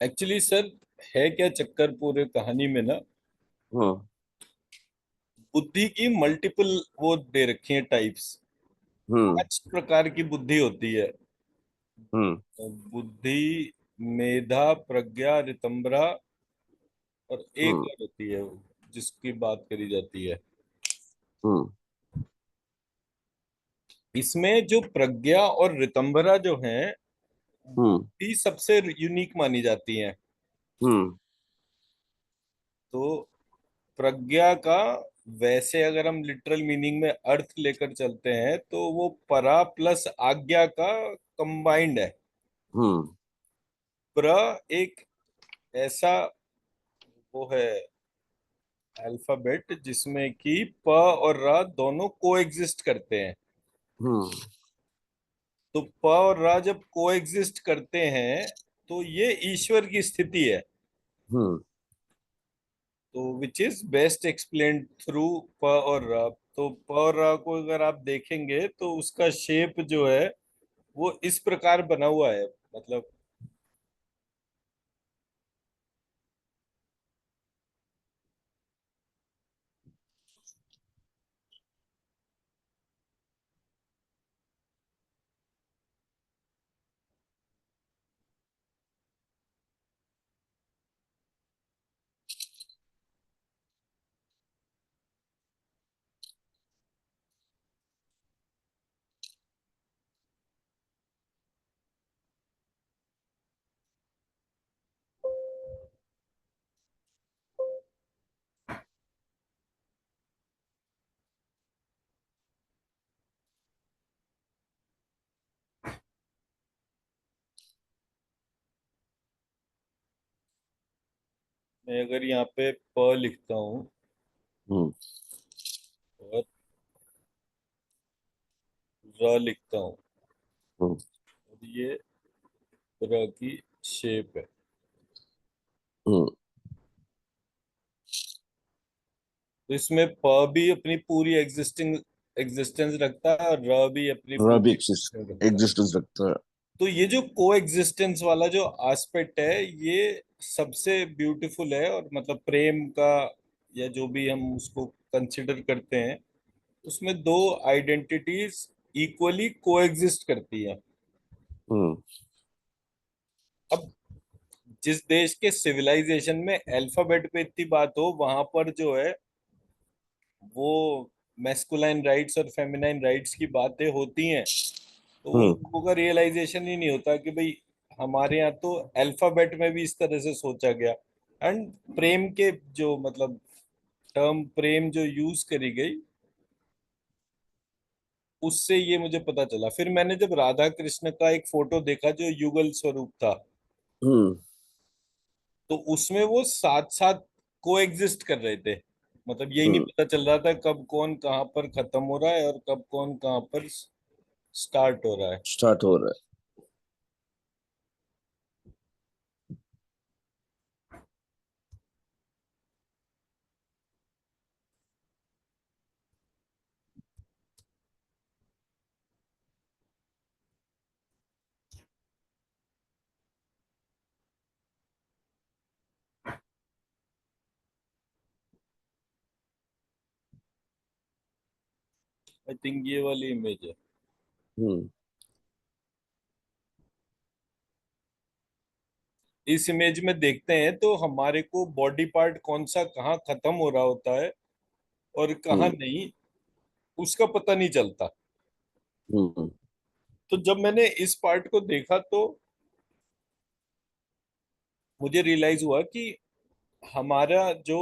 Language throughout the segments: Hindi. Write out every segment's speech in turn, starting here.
एक्चुअली सर, है क्या चक्कर पूरे कहानी में ना, हाँ। बुद्धि की मल्टीपल वो दे रखी है टाइप्स। हम्म। 5 प्रकार की बुद्धि होती है। हम्म। बुद्धि, मेधा, प्रज्ञा, रितंभरा और एक हम्म। और होती है जिसकी बात करी जाती है। हम्म। इसमें जो प्रज्ञा और रितंभरा जो हैं वो हम्म। भी सबसे यूनिक मानी जाती हैं। हम्म। तो प्रज्ञा का, वैसे अगर हम लिटरल मीनिंग में अर्थ लेकर चलते हैं तो वो परा प्लस आज्ञा का कंबाइंड है। हम्म। प्र एक ऐसा वो है अल्फाबेट जिसमें कि प और र दोनों को एग्जिस्ट करते हैं। हम्म। तो प और र जब को एग्जिस्ट करते हैं तो ये ईश्वर की स्थिति है। हम्म। तो which is best explained through प और र। तो प और र को अगर आप देखेंगे तो उसका शेप जो है वो इस प्रकार बना हुआ है। मतलब मैं अगर यहाँ पे प लिखता हूँ हम्म। और र लिखता हूँ हम्म। और ये र की शेप है। हम्म। तो इसमें प भी अपनी पूरी एग्जिस्टेंस रखता है और र भी अपनी पूरा भी पूरी एग्जिस्टेंस रखता है। एग्जिस्टेंस रखता है। तो ये जो को एग्जिस्टेंस वाला जो एस्पेक्ट है ये सबसे ब्यूटीफुल है। और मतलब प्रेम का या जो भी हम उसको कंसिडर करते हैं उसमें दो आइडेंटिटीज इक्वली को एग्जिस्ट करती हैं। हम्म। अब जिस देश के सिविलाइजेशन में अल्फाबेट पे इतनी बात हो वहां पर जो है वो मैस्कुलाइन राइट्स और फेमिनाइन राइट्स की बातें होती हैं। तो वो हम्म। लोगों का रियलाइजेशन ही नहीं होता कि भाई हमारे यहाँ तो अल्फाबेट में भी इस तरह से सोचा गया। एंड प्रेम के जो मतलब टर्म प्रेम जो यूज करी गई उससे ये मुझे पता चला। फिर मैंने जब राधा कृष्ण का एक फोटो देखा जो युगल स्वरूप था हम्म। तो उसमें वो साथ साथ को एग्जिस्ट कर रहे थे। मतलब यही नहीं हम्म। पता चल रहा था कब कौन कहाँ पर खत्म हो रहा है और कब कौन कहाँ पर स्टार्ट हो रहा है। स्टार्ट हो रहा आई थिंक ये वाली इमेज है। है। हम्म। इस इमेज में देखते हैं तो हमारे को बॉडी पार्ट कौन सा कहाँ खत्म हो रहा होता है और कहाँ हम्म। नहीं उसका पता नहीं चलता। हम्म। तो जब मैंने इस पार्ट को देखा तो मुझे रियलाइज हुआ कि हमारा जो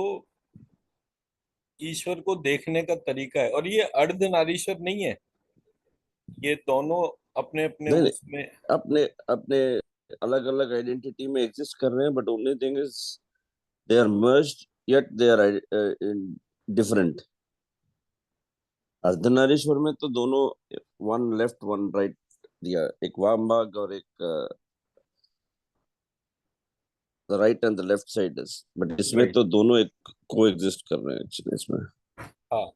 ईश्वर को देखने का तरीका है और ये अर्धनारीश्वर नहीं है। ये दोनों अपने अपने नहीं नहीं, उसमें। अपने अपने अलग अलग आइडेंटिटी में एग्जिस्ट कर रहे हैं, but only thing is they are merged, yet they are different. Ardhanarishvara में तो दोनों, वन लेफ्ट वन राइट दिया, एक वाम भाग और एक the right and the left side is, but इसमें राइट। तो दोनों एक को एग्जिस्ट कर रहे हैं एक्चुअली इसमें। हाँ।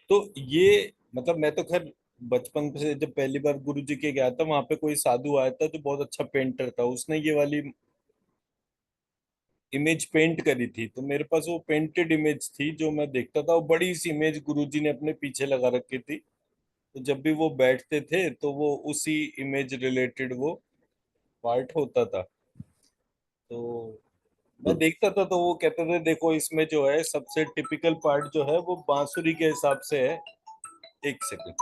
तो ये मतलब मैं तो खैर बचपन से जब पहली बार गुरु जी के गया था वहां पे कोई साधु आया था जो बहुत अच्छा पेंटर था। उसने ये वाली इमेज पेंट करी थी, तो मेरे पास वो पेंटेड इमेज थी जो मैं देखता था। वो बड़ी सी इमेज गुरुजी ने अपने पीछे लगा रखी थी, तो जब भी वो बैठते थे तो वो उसी इमेज रिलेटेड वो पार्ट होता था। तो मैं देखता था, तो वो कहते थे देखो इसमें जो है सबसे टिपिकल पार्ट जो है वो बांसुरी के हिसाब से है। एक सेकंड।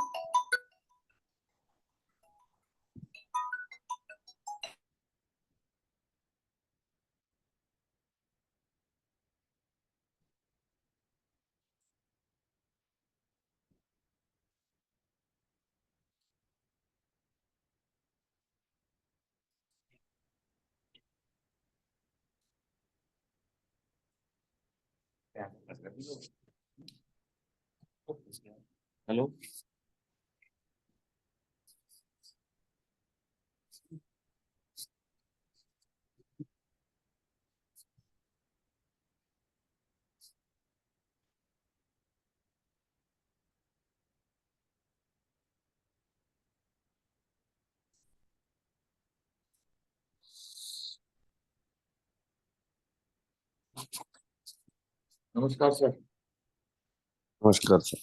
हेलो। नमस्कार सर। नमस्कार सर।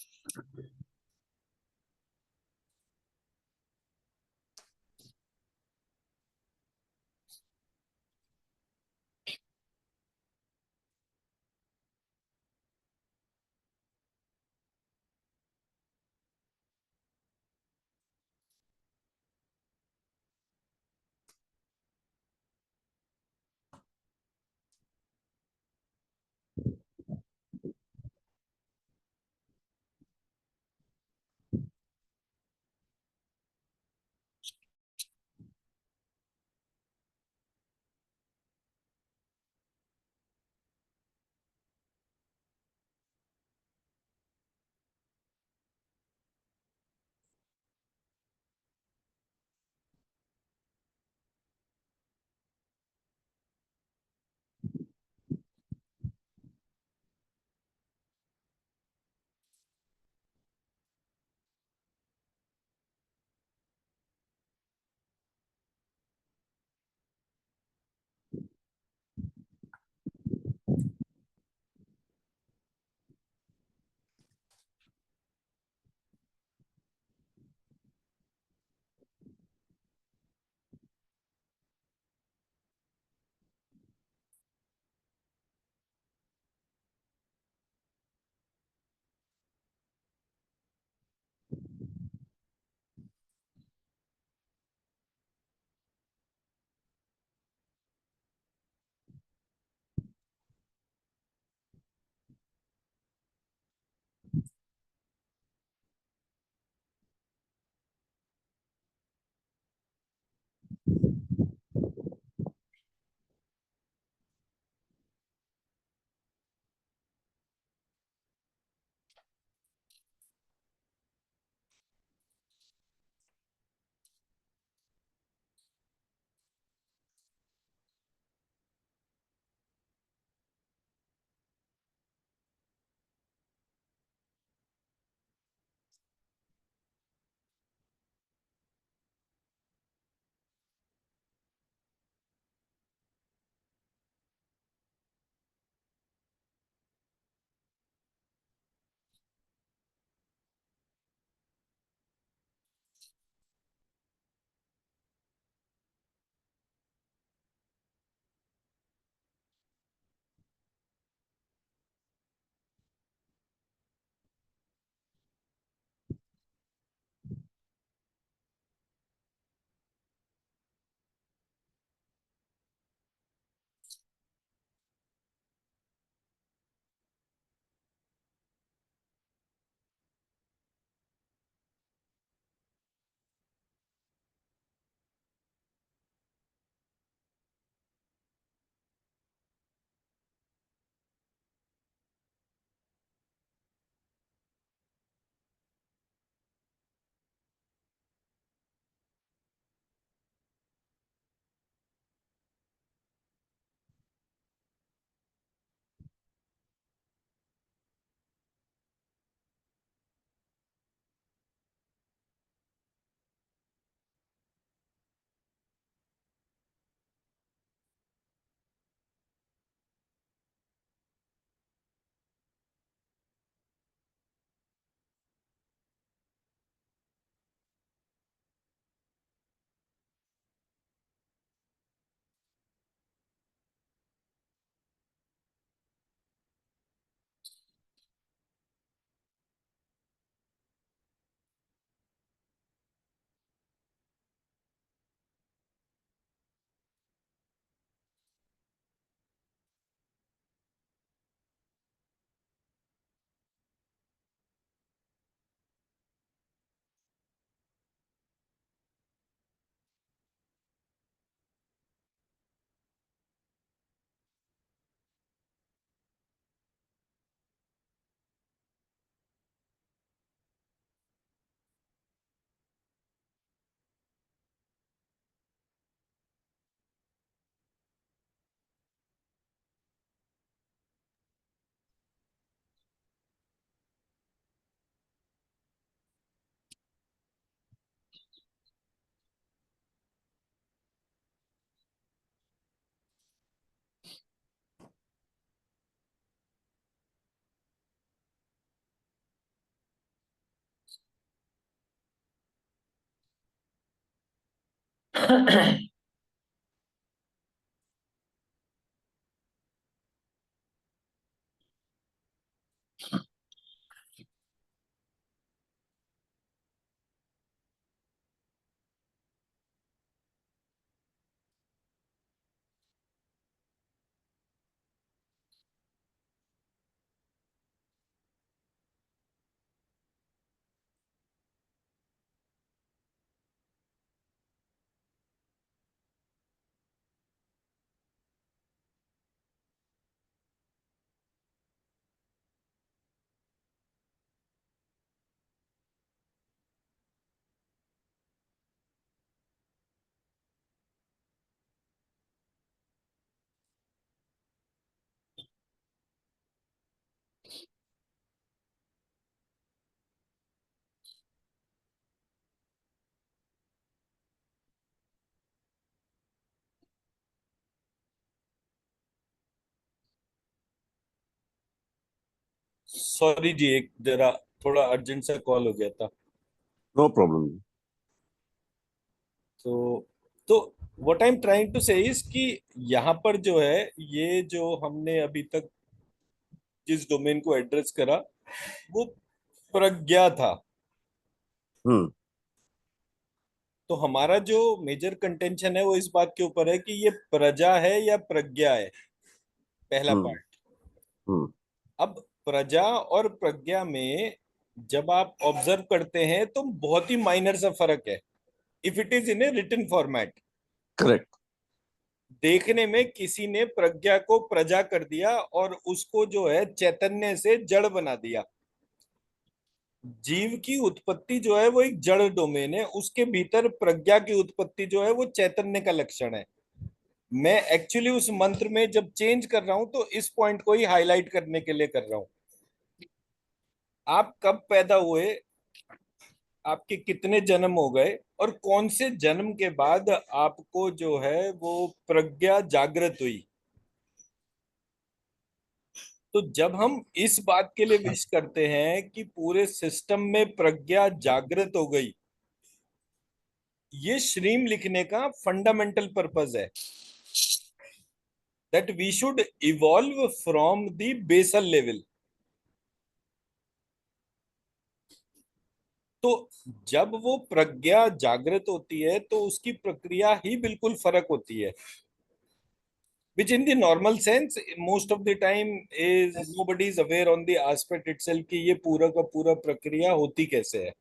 सॉरी जी, एक जरा थोड़ा अर्जेंट सा कॉल हो गया था। No problem. तो what I am trying to say is कि यहाँ पर जो है, ये जो हमने अभी तक जिस डोमेन को एड्रेस करा, वो प्रज्ञा था। हम्म। तो हमारा जो मेजर कंटेंशन है वो इस बात के ऊपर है कि ये प्रजा है या प्रज्ञा है, पहला हम्म। पार्ट। हम्म। अब प्रजा और प्रज्ञा में जब आप ऑब्जर्व करते हैं तो बहुत ही माइनर सा फर्क है, if it is in a written format. Correct. देखने में किसी ने प्रज्ञा को प्रजा कर दिया और उसको जो है चैतन्य से जड़ बना दिया। जीव की उत्पत्ति जो है वो एक जड़ डोमेन है, उसके भीतर प्रज्ञा की उत्पत्ति जो है वो चैतन्य का लक्षण है। मैं एक्चुअली उस मंत्र में जब चेंज कर रहा हूं तो इस पॉइंट को ही हाईलाइट करने के लिए कर रहा हूं। आप कब पैदा हुए, आपके कितने जन्म हो गए, और कौन से जन्म के बाद आपको जो है वो प्रज्ञा जागृत हुई। तो जब हम इस बात के लिए विश करते हैं कि पूरे सिस्टम में प्रज्ञा जागृत हो गई, ये श्रीम लिखने का फंडामेंटल पर्पस है, that we should evolve from the basal level. तो जब वो प्रज्ञा जागृत होती है तो उसकी प्रक्रिया ही बिल्कुल फर्क होती है, which in the normal sense most of the time is nobody is aware on the aspect itself कि ये पूरा का पूरा प्रक्रिया होती कैसे है।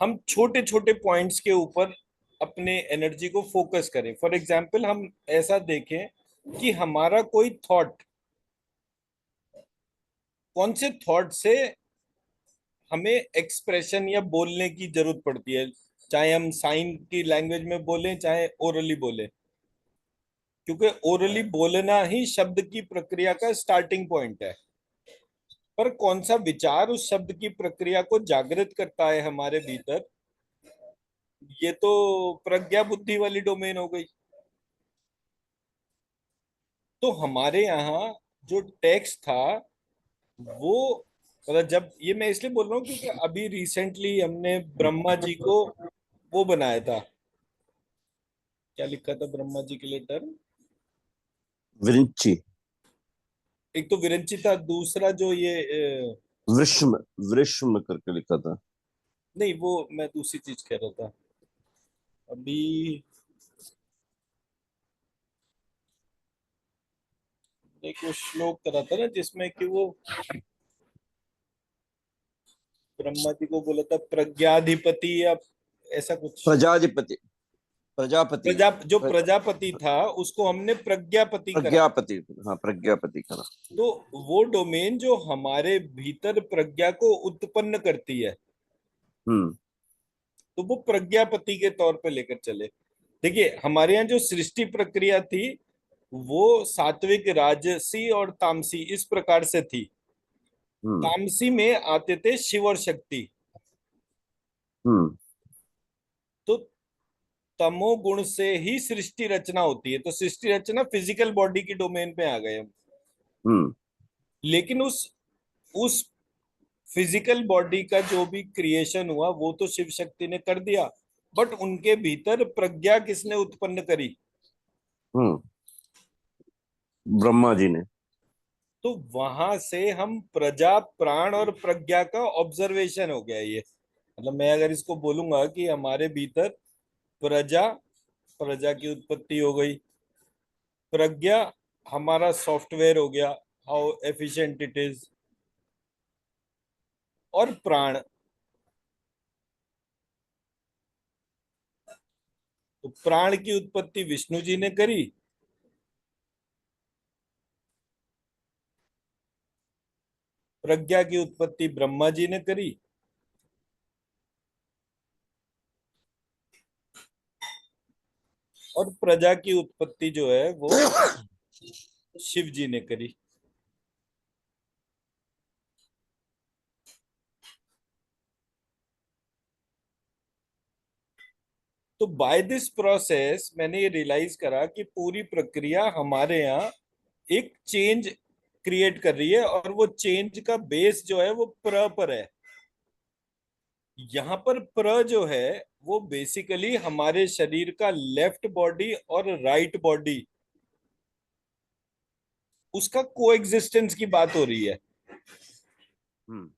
हम छोटे छोटे पॉइंट्स के ऊपर अपने एनर्जी को फोकस करें। फॉर एग्जाम्पल, हम ऐसा देखें कि हमारा कोई थॉट, कौन से थॉट से हमें एक्सप्रेशन या बोलने की जरूरत पड़ती है, चाहे हम साइन की लैंग्वेज में बोलें चाहे ओरली बोलें, क्योंकि ओरली बोलना ही शब्द की प्रक्रिया का स्टार्टिंग पॉइंट है। पर कौन सा विचार उस शब्द की प्रक्रिया को जागृत करता है हमारे भीतर, ये तो प्रज्ञा बुद्धि वाली डोमेन हो गई। तो हमारे यहाँ जो टेक्स्ट था वो, मतलब जब ये मैं इसलिए बोल रहा हूँ क्योंकि अभी रिसेंटली हमने ब्रह्मा जी को वो बनाया था। क्या लिखा था ब्रह्मा जी के लिए टर्म? विरिंची। एक तो विरंची था, दूसरा जो ये वृष्म। वृष्म करके लिखा था। नहीं, वो मैं दूसरी चीज कह रहा था अभी। एक वो श्लोक करा था ना जिसमें कि वो ब्रह्मा जी को बोला था प्रज्ञाधिपति या ऐसा कुछ। प्रजाधिपति। प्रजापति। जो प्र, प्रजापति था उसको हमने प्रज्ञापति करा। प्रज्ञापति। हाँ, प्रज्ञापति करा। तो वो डोमेन जो हमारे भीतर प्रज्ञा को उत्पन्न करती है, हम्म। तो वो प्रज्ञापति के तौर पे लेकर चले। देखिए, हमारे यहाँ जो सृष्टि प्रक्रिया थी वो सात्विक, राजसी और तामसी इस प्रकार से थी। हम्म। तामसी में आते थे शिव और शक्ति। हम्म। तो तमोगुण से ही सृष्टि रचना होती है, तो सृष्टि रचना फिजिकल बॉडी की डोमेन पे आ गए हम। हम्म। लेकिन उस फिजिकल बॉडी का जो भी क्रिएशन हुआ वो तो शिव शक्ति ने कर दिया, बट उनके भीतर प्रज्ञा किसने उत्पन्न करी? हम्म। ब्रह्मा जी ने। तो वहां से हम प्रजा, प्राण और प्रज्ञा का ऑब्जर्वेशन हो गया ये। मतलब मैं अगर इसको बोलूंगा कि हमारे भीतर प्रजा, प्रजा की उत्पत्ति हो गई, प्रज्ञा हमारा सॉफ्टवेयर हो गया, हाउ एफिशिएंट इट इज, और प्राण, तो प्राण की उत्पत्ति विष्णु जी ने करी, प्रज्ञा की उत्पत्ति ब्रह्मा जी ने करी, और प्रजा की उत्पत्ति जो है वो शिव जी ने करी। तो बाय दिस प्रोसेस मैंने ये रियलाइज करा कि पूरी प्रक्रिया हमारे यहाँ एक चेंज क्रिएट कर रही है, और वो चेंज का बेस जो है वो प्र पर है। यहाँ पर प्र जो है वो बेसिकली हमारे शरीर का लेफ्ट बॉडी और राइट बॉडी, उसका कोएग्जिस्टेंस की बात हो रही है। हम्म।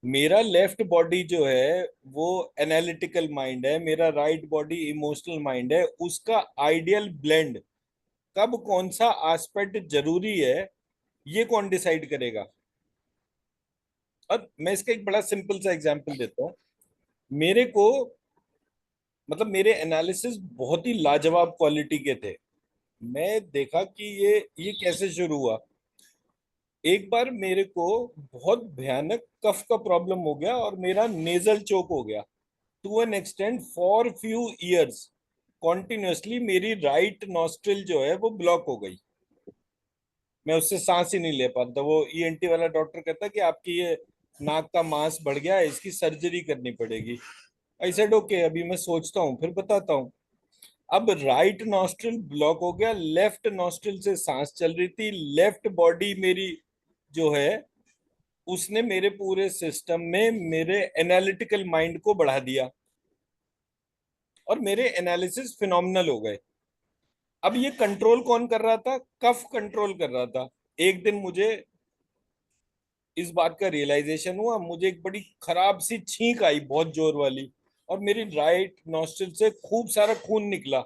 मेरा लेफ्ट बॉडी जो है वो एनालिटिकल माइंड है, मेरा राइट बॉडी इमोशनल माइंड है। उसका आइडियल ब्लेंड कब कौन सा एस्पेक्ट जरूरी है, ये कौन डिसाइड करेगा? और मैं इसका एक बड़ा सिंपल सा एग्जांपल देता हूँ। मेरे को, मतलब मेरे एनालिसिस बहुत ही लाजवाब क्वालिटी के थे। मैं देखा कि ये कैसे शुरू हुआ। एक बार मेरे को बहुत भयानक कफ का प्रॉब्लम हो गया और मेरा नेजल चोक हो गया to an extent for few years. Continuously मेरी राइट नॉस्ट्रिल जो है वो ब्लॉक हो गई, मैं उससे सांस ही नहीं ले पाता। वो ईएनटी वाला डॉक्टर कहता कि आपकी ये नाक का मांस बढ़ गया है, इसकी सर्जरी करनी पड़ेगी। आई सेड ओके, अभी मैं सोचता हूँ फिर बताता हूँ। अब राइट नॉस्ट्रिल ब्लॉक हो गया, लेफ्ट नॉस्ट्रिल से सांस चल रही थी। लेफ्ट बॉडी मेरी जो है उसने मेरे पूरे सिस्टम में मेरे एनालिटिकल माइंड को बढ़ा दिया, और मेरे एनालिसिस फिनोमिनल हो गए। अब ये कंट्रोल कौन कर रहा था? कफ कंट्रोल कर रहा था। एक दिन मुझे इस बात का रियलाइजेशन हुआ, मुझे एक बड़ी खराब सी छींक आई बहुत जोर वाली, और मेरी राइट नॉस्ट्रिल से खूब सारा खून निकला।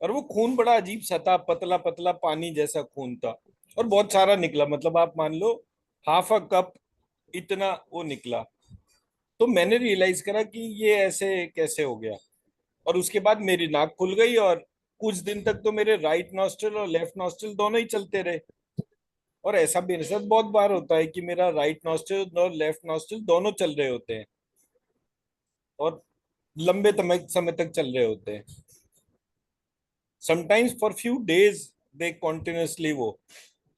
और वो खून बड़ा अजीब सा था, पतला पतला पानी जैसा खून था, और बहुत सारा निकला। मतलब आप मान लो हाफ अ कप इतना वो निकला। तो मैंने रियलाइज करा कि ये ऐसे कैसे हो गया। और उसके बाद मेरी नाक खुल गई, और कुछ दिन तक तो मेरे राइट नॉस्ट्रिल और लेफ्ट नॉस्ट्रिल दोनों ही चलते रहे। और ऐसा मेरे साथ बहुत बार होता है कि मेरा राइट नॉस्ट्रिल और लेफ्ट नॉस्ट्रिल दोनों चल रहे होते हैं, और लंबे समय तक चल रहे होते हैं। Sometimes for few days they continuously वो।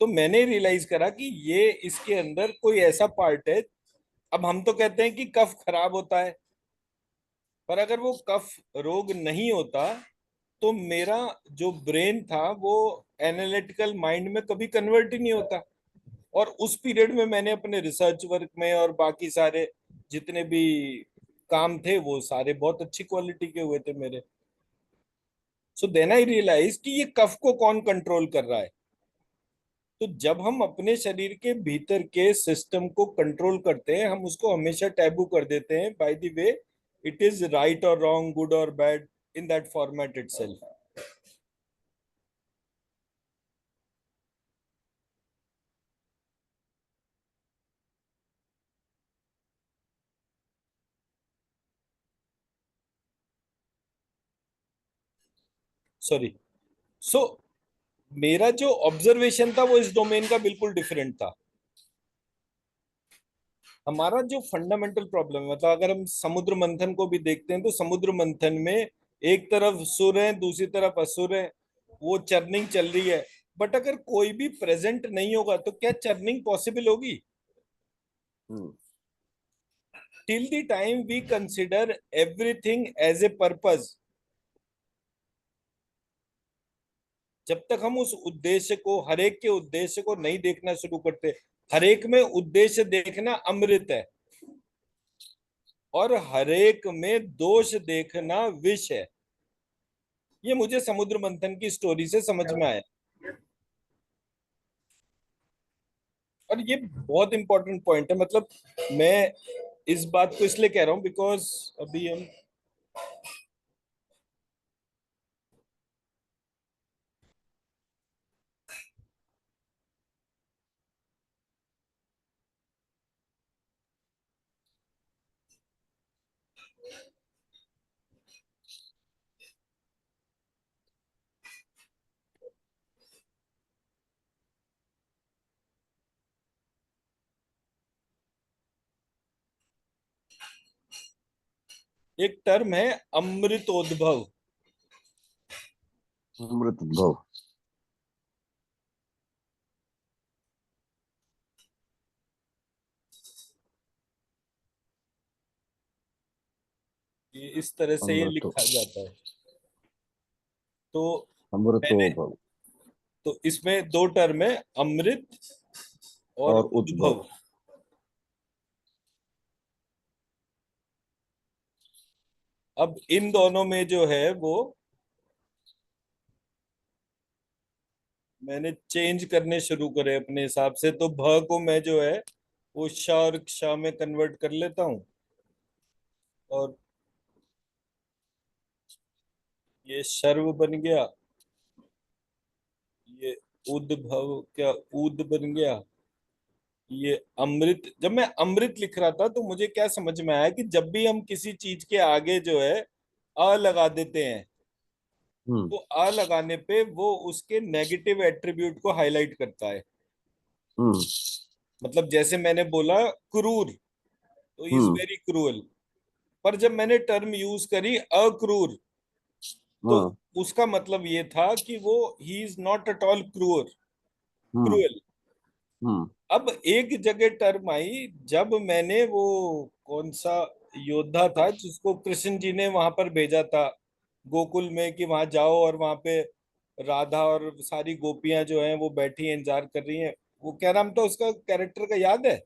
तो मैंने रियलाइज करा कि ये इसके अंदर कोई ऐसा पार्ट है। अब हम तो कहते हैं कि कफ खराब होता है, पर अगर वो कफ रोग नहीं होता तो मेरा जो ब्रेन था वो एनालिटिकल माइंड में कभी कन्वर्ट ही नहीं होता। और उस पीरियड में मैंने अपने रिसर्च वर्क में और बाकी सारे जितने भी काम थे वो सारे बहुत अच्छी क्वालिटी के हुए थे मेरे। सो देन आई रियलाइज कि ये कफ को कौन कंट्रोल कर रहा है। तो जब हम अपने शरीर के भीतर के सिस्टम को कंट्रोल करते हैं, हम उसको हमेशा टैबू कर देते हैं by the way it is right और रॉन्ग, गुड और bad, in that format itself. Sorry. So मेरा जो ऑब्जर्वेशन था वो इस डोमेन का बिल्कुल डिफरेंट था। हमारा जो फंडामेंटल प्रॉब्लम है, मतलब अगर हम समुद्र मंथन को भी देखते हैं तो समुद्र मंथन में एक तरफ सुर है, दूसरी तरफ असुर है, वो चर्निंग चल रही है। बट अगर कोई भी प्रेजेंट नहीं होगा तो क्या चर्निंग पॉसिबल होगी? Hmm. Till the time we consider everything as a purpose, जब तक हम उस उद्देश्य को, हर एक के उद्देश्य को नहीं देखना शुरू करते, हर एक में उद्देश्य देखना अमृत है, और हर एक में दोष देखना विष है। ये मुझे समुद्र मंथन की स्टोरी से समझ में आया। और ये बहुत इंपॉर्टेंट पॉइंट है, मतलब मैं इस बात को इसलिए कह रहा हूं बिकॉज अभी हम एक टर्म है अमृतोद्भव। अमृत उद्भव। ये इस तरह से ये अमृत। लिखा जाता है। तो मैंने अमृतोपम। तो इसमें दो टर्म है, अमृत और और उद्भव। उद्भव। अब इन दोनों में जो है वो मैंने चेंज करने शुरू करे अपने हिसाब से। तो भ को मैं जो है वो श और क्ष में कन्वर्ट कर लेता हूँ, और ये शर्व बन गया, ये उद्भव क्या उद बन गया, ये अमृत। जब मैं अमृत लिख रहा था तो मुझे क्या समझ में आया कि जब भी हम किसी चीज के आगे जो है अ लगा देते हैं, हम्म। तो अ लगाने पे वो उसके नेगेटिव एट्रीब्यूट को हाईलाइट करता है। हम्म। मतलब जैसे मैंने बोला क्रूर, तो इज हम्म। Very cruel. पर जब मैंने टर्म यूज करी अक्रूर, तो हाँ। उसका मतलब ये था कि वो he is not at all cruel hmm. Cruel. Hmm. अब एक जगह टर्म आई जब मैंने वो कौन सा योद्धा था जिसको कृष्ण जी ने वहां पर भेजा था गोकुल में कि वहां जाओ, और वहां पे राधा और सारी गोपियां जो हैं वो बैठी हैं, इंतजार कर रही हैं। वो क्या नाम था उसका, कैरेक्टर का याद है?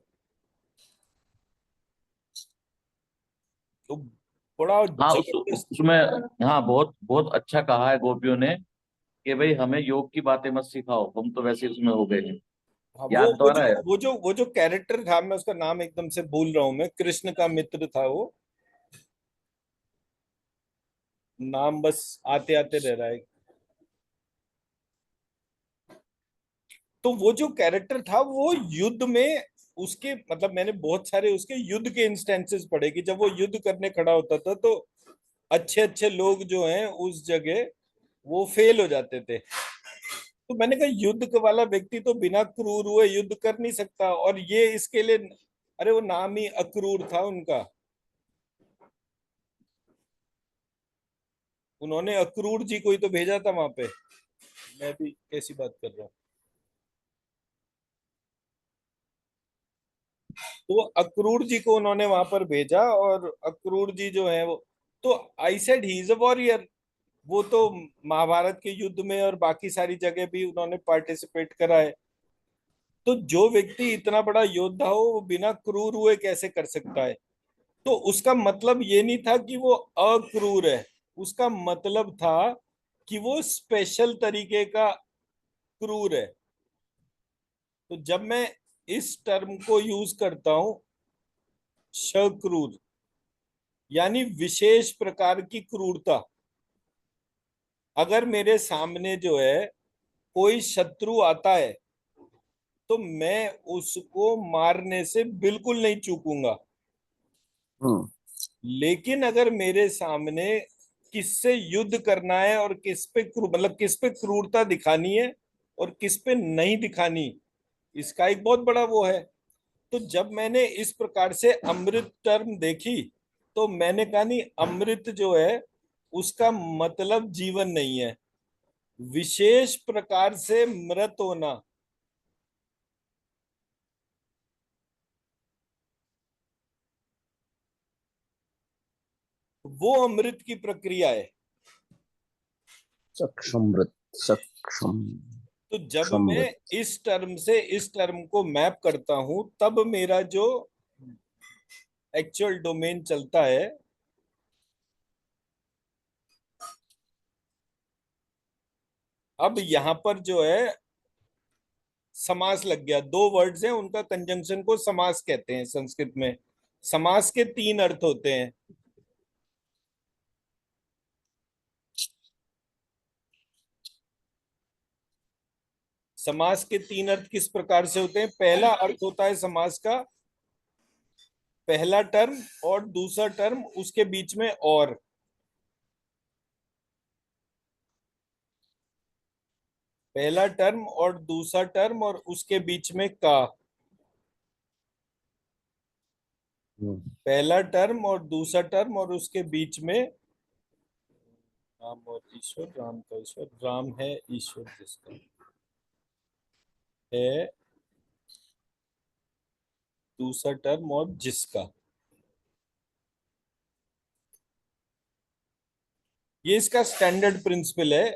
तो बड़ा हाँ जबरदस्त। उसमें, हाँ बहुत बहुत अच्छा कहा है गोपियों ने कि भाई हमें योग की बातें मत सिखाओ, हम तो वैसे ही उसमें हो गए हैं। हाँ, वो याद तो वो आ रहा जो है। वो जो वो जो कैरेक्टर था, मैं उसका नाम एकदम से भूल रहा हूँ, मैं कृष्ण का मित्र था वो। नाम बस आते आते रह रहा है। तो वो जो कैरेक्टर था वो युद्ध में, उसके मतलब मैंने बहुत सारे उसके युद्ध के इंस्टेंसेस पढ़े कि जब वो युद्ध करने खड़ा होता था तो अच्छे अच्छे लोग जो हैं उस जगह वो फेल हो जाते थे। तो मैंने कहा युद्ध वाला व्यक्ति तो बिना क्रूर हुए युद्ध कर नहीं सकता, और ये इसके लिए, अरे वो नाम ही अक्रूर था उनका। उन्होंने अक्रूर जी को ही तो भेजा था वहां पे। मैं भी कैसी बात कर रहा हूँ। तो अक्रूर जी को उन्होंने वहां पर भेजा, और अक्रूर जी जो है वो, तो I said he is a warrior. वो तो महाभारत के युद्ध में और बाकी सारी जगह भी उन्होंने पार्टिसिपेट करा है। तो जो व्यक्ति इतना बड़ा योद्धा हो वो बिना क्रूर हुए कैसे कर सकता है? तो उसका मतलब ये नहीं था कि वो अक्रूर है, उसका मतलब था कि वो स्पेशल तरीके का क्रूर है। तो जब मैं इस टर्म को यूज करता हूं सक्रूर, यानी विशेष प्रकार की क्रूरता, अगर मेरे सामने जो है कोई शत्रु आता है तो मैं उसको मारने से बिल्कुल नहीं चूकूंगा। हम्म। लेकिन अगर मेरे सामने किससे युद्ध करना है और किस पे मतलब किस पे क्रूरता दिखानी है और किस पे नहीं दिखानी, इसका एक बहुत बड़ा वो है। तो जब मैंने इस प्रकार से अमृत टर्म देखी, तो मैंने कहा नहीं, अमृत जो है उसका मतलब जीवन नहीं है, विशेष प्रकार से मृत होना वो अमृत की प्रक्रिया है। सक्षम। सक्षम। तो जब मैं समृद्ध। इस टर्म से इस टर्म को मैप करता हूं तब मेरा जो एक्चुअल डोमेन चलता है, अब यहां पर जो है समास लग गया। दो वर्ड्स हैं, उनका कंजंक्शन को समास कहते हैं संस्कृत में। समास के तीन अर्थ होते हैं। समास के तीन अर्थ किस प्रकार से होते हैं? पहला अर्थ होता है समास का पहला टर्म और दूसरा टर्म उसके बीच में और। पहला टर्म और दूसरा टर्म और उसके बीच में का। हम्म। पहला टर्म और दूसरा टर्म और उसके बीच में राम और ईश्वर, राम का ईश्वर, राम है ईश्वर जिसका, है दूसरा टर्म और जिसका। ये इसका स्टैंडर्ड प्रिंसिपल है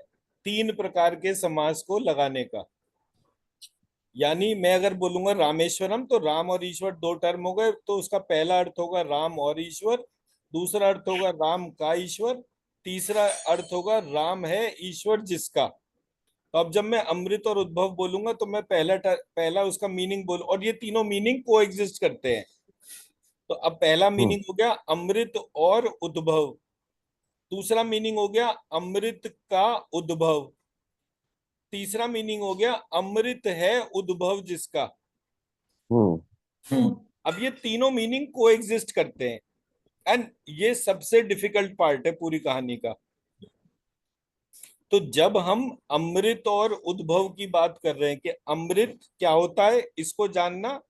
तीन प्रकार के समास को लगाने का। यानी मैं अगर बोलूंगा रामेश्वरम, तो राम और ईश्वर दो टर्म हो गए, तो उसका पहला अर्थ होगा राम और ईश्वर, दूसरा अर्थ होगा राम का ईश्वर, तीसरा अर्थ होगा राम है ईश्वर जिसका। तो अब जब मैं अमृत और उद्भव बोलूंगा तो मैं पहला उसका मीनिंग बोल, और ये तीनों मीनिंग को एग्जिस्ट करते हैं। तो अब पहला हम्म। मीनिंग हो गया अमृत और उद्भव, दूसरा मीनिंग हो गया अमृत का उद्भव, तीसरा मीनिंग हो गया अमृत है उद्भव जिसका। हम्म। अब ये तीनों मीनिंग को एग्जिस्ट करते हैं, एंड ये सबसे डिफिकल्ट पार्ट है पूरी कहानी का। तो जब हम अमृत और उद्भव की बात कर रहे हैं कि अमृत क्या होता है इसको जानना,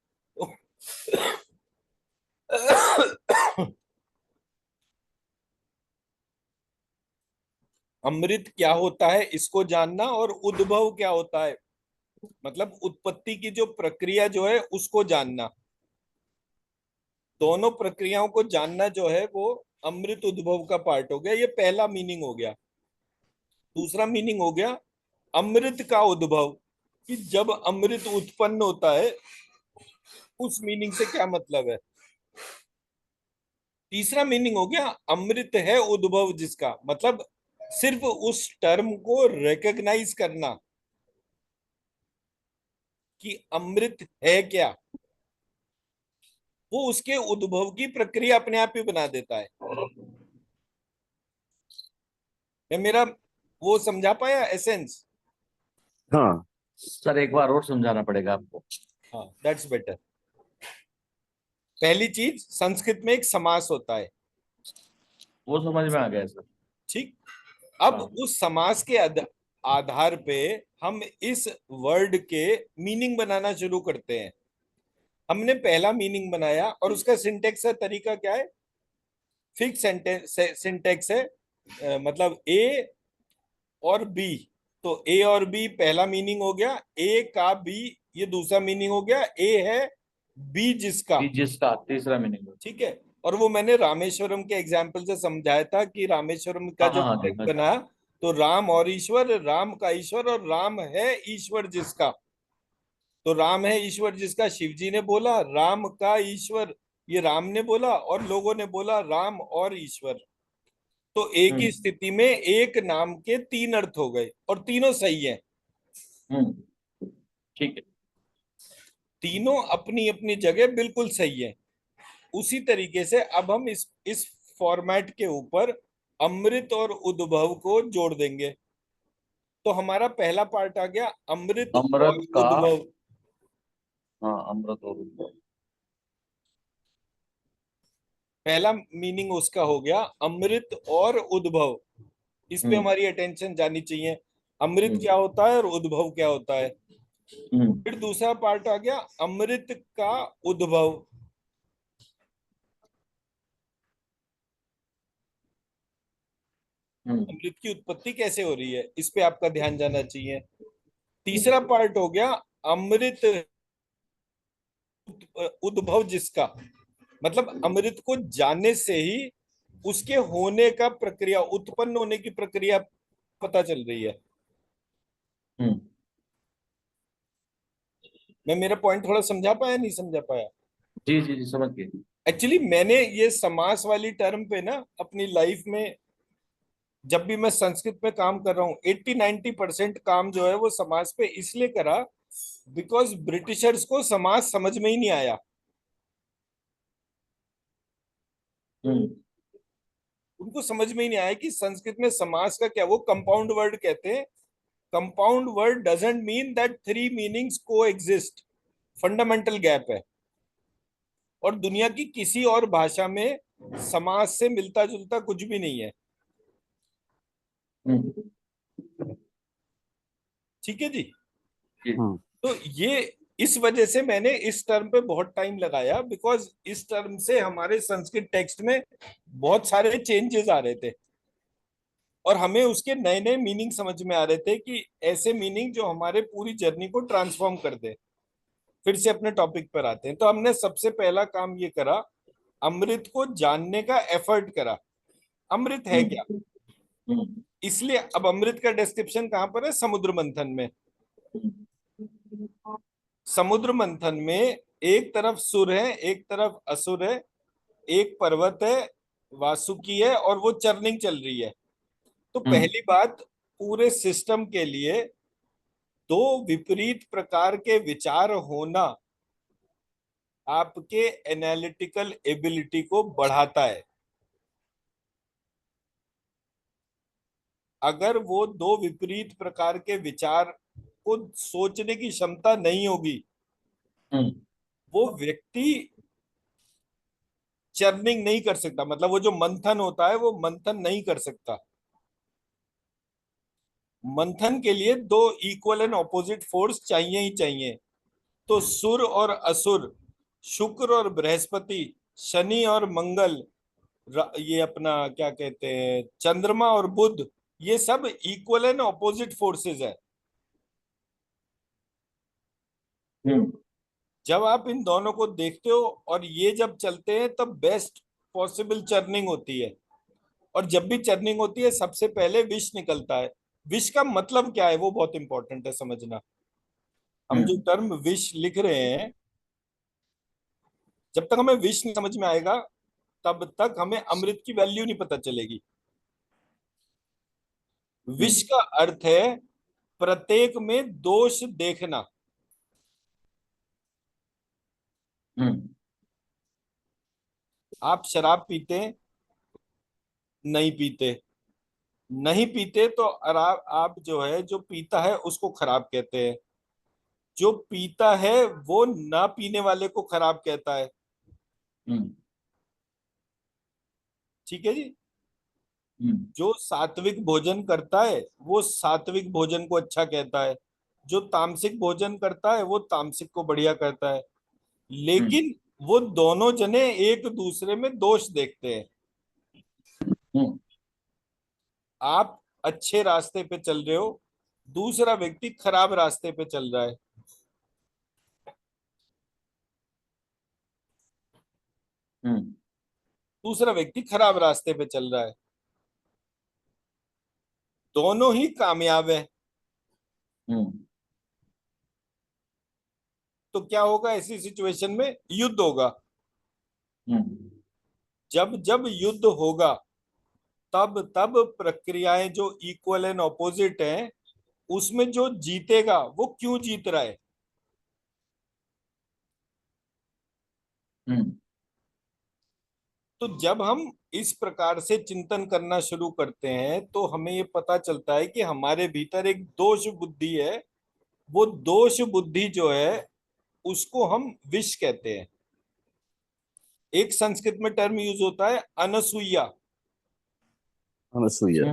अमृत क्या होता है इसको जानना, और उद्भव क्या होता है मतलब उत्पत्ति की जो प्रक्रिया जो है उसको जानना, दोनों प्रक्रियाओं को जानना जो है वो अमृत उद्भव का पार्ट हो गया। ये पहला मीनिंग हो गया। दूसरा मीनिंग हो गया अमृत का उद्भव, कि जब अमृत उत्पन्न होता है उस मीनिंग से क्या मतलब है। तीसरा मीनिंग हो गया अमृत है उद्भव जिसका, मतलब सिर्फ उस टर्म को रिकॉग्नाइज करना कि अमृत है क्या, वो उसके उद्भव की प्रक्रिया अपने आप ही बना देता है। मैं मेरा वो समझा पाया एसेंस? हाँ। सर एक बार और समझाना पड़ेगा आपको। हाँ, दैट्स बेटर। पहली चीज, संस्कृत में एक समास होता है, वो समझ में आ गया सर। ठीक। अब हाँ। उस समास के आधार पे हम इस वर्ड के मीनिंग बनाना शुरू करते हैं। हमने पहला मीनिंग बनाया और उसका सिंटेक्स का तरीका क्या है? फिक्स सिंटेक्स है, मतलब ए और बी। तो ए और बी पहला मीनिंग हो गया, ए का बी ये दूसरा मीनिंग हो गया, ए है बी जिसका। जिसका तीसरा मीनिंग। ठीक है। और वो मैंने रामेश्वरम के एग्जाम्पल से समझाया था कि रामेश्वरम का हाँ जब हाँ वर्ड हाँ। बना तो राम और ईश्वर, राम का ईश्वर और राम है ईश्वर जिसका। तो राम है ईश्वर जिसका शिव जी ने बोला, राम का ईश्वर ये राम ने बोला, और लोगों ने बोला राम और ईश्वर। तो एक ही हम्म। स्थिति में एक नाम के तीन अर्थ हो गए और तीनों सही हैं। ठीक है। तीनों अपनी अपनी जगह बिल्कुल सही है। उसी तरीके से अब हम इस फॉर्मेट के ऊपर अमृत और उद्भव को जोड़ देंगे। तो हमारा पहला पार्ट आ गया अमृत और अमृत का। उद्भव। हाँ अमृत और उद्भव। पहला मीनिंग उसका हो गया अमृत और उद्भव। इस पे हम्म। हमारी अटेंशन जानी चाहिए, अमृत हम्म। क्या होता है और उद्भव क्या होता है। हम्म। फिर दूसरा पार्ट आ गया अमृत का उद्भव। हम्म। अमृत की उत्पत्ति कैसे हो रही है इस पे आपका ध्यान जाना चाहिए। तीसरा पार्ट हो गया अमृत उद्भव जिसका, मतलब अमृत को जानने से ही उसके होने का प्रक्रिया, उत्पन्न होने की प्रक्रिया पता चल रही है। हम्म। मैं मेरा पॉइंट थोड़ा समझा पाया, नहीं समझा पाया? जी जी जी, समझ गए। एक्चुअली मैंने ये समास वाली टर्म पे ना अपनी लाइफ में, जब भी मैं संस्कृत में काम कर रहा हूँ, 80-90% काम जो है वो समास पे इसलिए करा बिकॉज ब्रिटिशर्स को समास समझ में ही नहीं आया। हम्म उनको समझ में ही नहीं आया कि संस्कृत में समास का क्या, वो कंपाउंड वर्ड कहते हैं। Compound word doesn't mean that three meanings को एग्जिस्ट। फंडामेंटल गैप है। और दुनिया की किसी और भाषा में समास से मिलता जुलता कुछ भी नहीं है। हम्म ठीक है जी। जी। हम्म तो ये इस वजह से मैंने इस टर्म पे बहुत टाइम लगाया, बिकॉज इस टर्म से हमारे संस्कृत टेक्स्ट में बहुत सारे चेंजेस आ रहे थे और हमें उसके नए नए मीनिंग समझ में आ रहे थे कि ऐसे मीनिंग जो हमारे पूरी जर्नी को ट्रांसफॉर्म कर दे। फिर से अपने टॉपिक पर आते हैं, तो हमने सबसे पहला काम ये करा, अमृत को जानने का एफर्ट करा। अमृत है क्या? हम्म हम्म इसलिए अब अमृत का डिस्क्रिप्शन कहाँ पर है? समुद्र मंथन में। समुद्र मंथन में एक तरफ सुर है, एक तरफ असुर है, एक पर्वत है, वासुकी है, और वो चर्निंग चल रही है। तो हम्म पहली बात, पूरे सिस्टम के लिए दो विपरीत प्रकार के विचार होना आपके एनालिटिकल एबिलिटी को बढ़ाता है। अगर वो दो विपरीत प्रकार के विचार को सोचने की क्षमता नहीं होगी, हम्म वो व्यक्ति चर्निंग नहीं कर सकता, मतलब वो जो मंथन होता है वो मंथन नहीं कर सकता। मंथन के लिए दो इक्वल एंड ऑपोजिट फोर्स चाहिए ही चाहिए। तो सुर और असुर, शुक्र और बृहस्पति, शनि और मंगल, ये अपना क्या कहते हैं, चंद्रमा और बुध, ये सब इक्वल एंड ऑपोजिट फोर्सेस है। हम्म जब आप इन दोनों को देखते हो और ये जब चलते हैं तब बेस्ट पॉसिबल चर्निंग होती है। और जब भी चर्निंग होती है सबसे पहले विष निकलता है। विष का मतलब क्या है वो बहुत इंपॉर्टेंट है समझना। हम जो हम्म टर्म विष लिख रहे हैं, जब तक हमें विष नहीं समझ में आएगा तब तक हमें अमृत की वैल्यू नहीं पता चलेगी। विष हम्म का अर्थ है प्रत्येक में दोष देखना। हम्म आप शराब पीते हैं? नहीं पीते? नहीं पीते तो आप जो है, जो पीता है उसको खराब कहते हैं। जो पीता है वो ना पीने वाले को खराब कहता है। हम्म ठीक है जी। हम्म जो सात्विक भोजन करता है वो सात्विक भोजन को अच्छा कहता है। जो तामसिक भोजन करता है वो तामसिक को बढ़िया कहता है। हम्म लेकिन वो दोनों जने एक दूसरे में दोष देखते हैं। हम्म आप अच्छे रास्ते पे चल रहे हो, दूसरा व्यक्ति खराब रास्ते पे चल रहा है। हम्म दूसरा व्यक्ति खराब रास्ते पे चल रहा है, दोनों ही कामयाब है। हम्म तो क्या होगा ऐसी सिचुएशन में? युद्ध होगा। हम्म जब जब युद्ध होगा तब तब प्रक्रियाएं जो इक्वल एंड ऑपोजिट हैं, उसमें जो जीतेगा वो क्यों जीत रहा है। हम्म तो जब हम इस प्रकार से चिंतन करना शुरू करते हैं तो हमें ये पता चलता है कि हमारे भीतर एक दोष बुद्धि है। वो दोष बुद्धि जो है उसको हम विष कहते हैं। एक संस्कृत में टर्म यूज होता है अनसुईया। अनसुईया।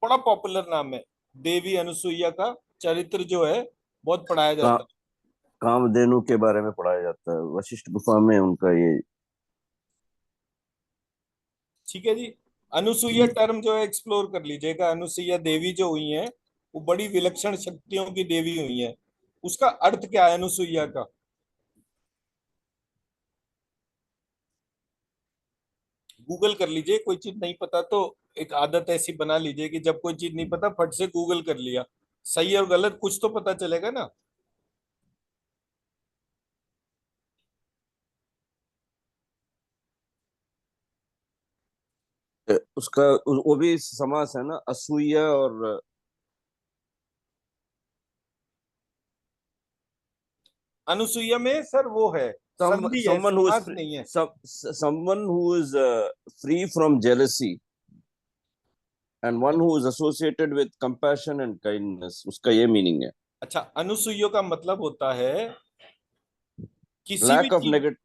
बड़ा पॉपुलर नाम है। देवी अनसुईया का चरित्र जो है बहुत पढ़ाया का जाता है। कामधेनु के बारे में पढ़ाया जाता है, वशिष्ठ गुफा में उनका ये। ठीक है जी। अनुसुईया टर्म जो है एक्सप्लोर कर लीजिएगा। अनुसुईया देवी जो हुई है वो बड़ी विलक्षण शक्तियों की देवी हुई है। उसका अर्थ क्या है अनुसुईया का? गूगल कर लीजिए। कोई चीज नहीं पता तो एक आदत ऐसी बना लीजिए कि जब कोई चीज नहीं पता फट से गूगल कर लिया। सही और गलत कुछ तो पता चलेगा ना। उसका वो भी समास है ना, असूया और अनुसुईया में सर वो है, संधि है, someone who is समास free, नहीं है। someone who is free from jealousy and one who is associated with compassion and kindness, उसका ये मीनिंग है। अच्छा, अनुसुईयों का मतलब होता है किसी भी लैक ऑफ चीज, नेगेट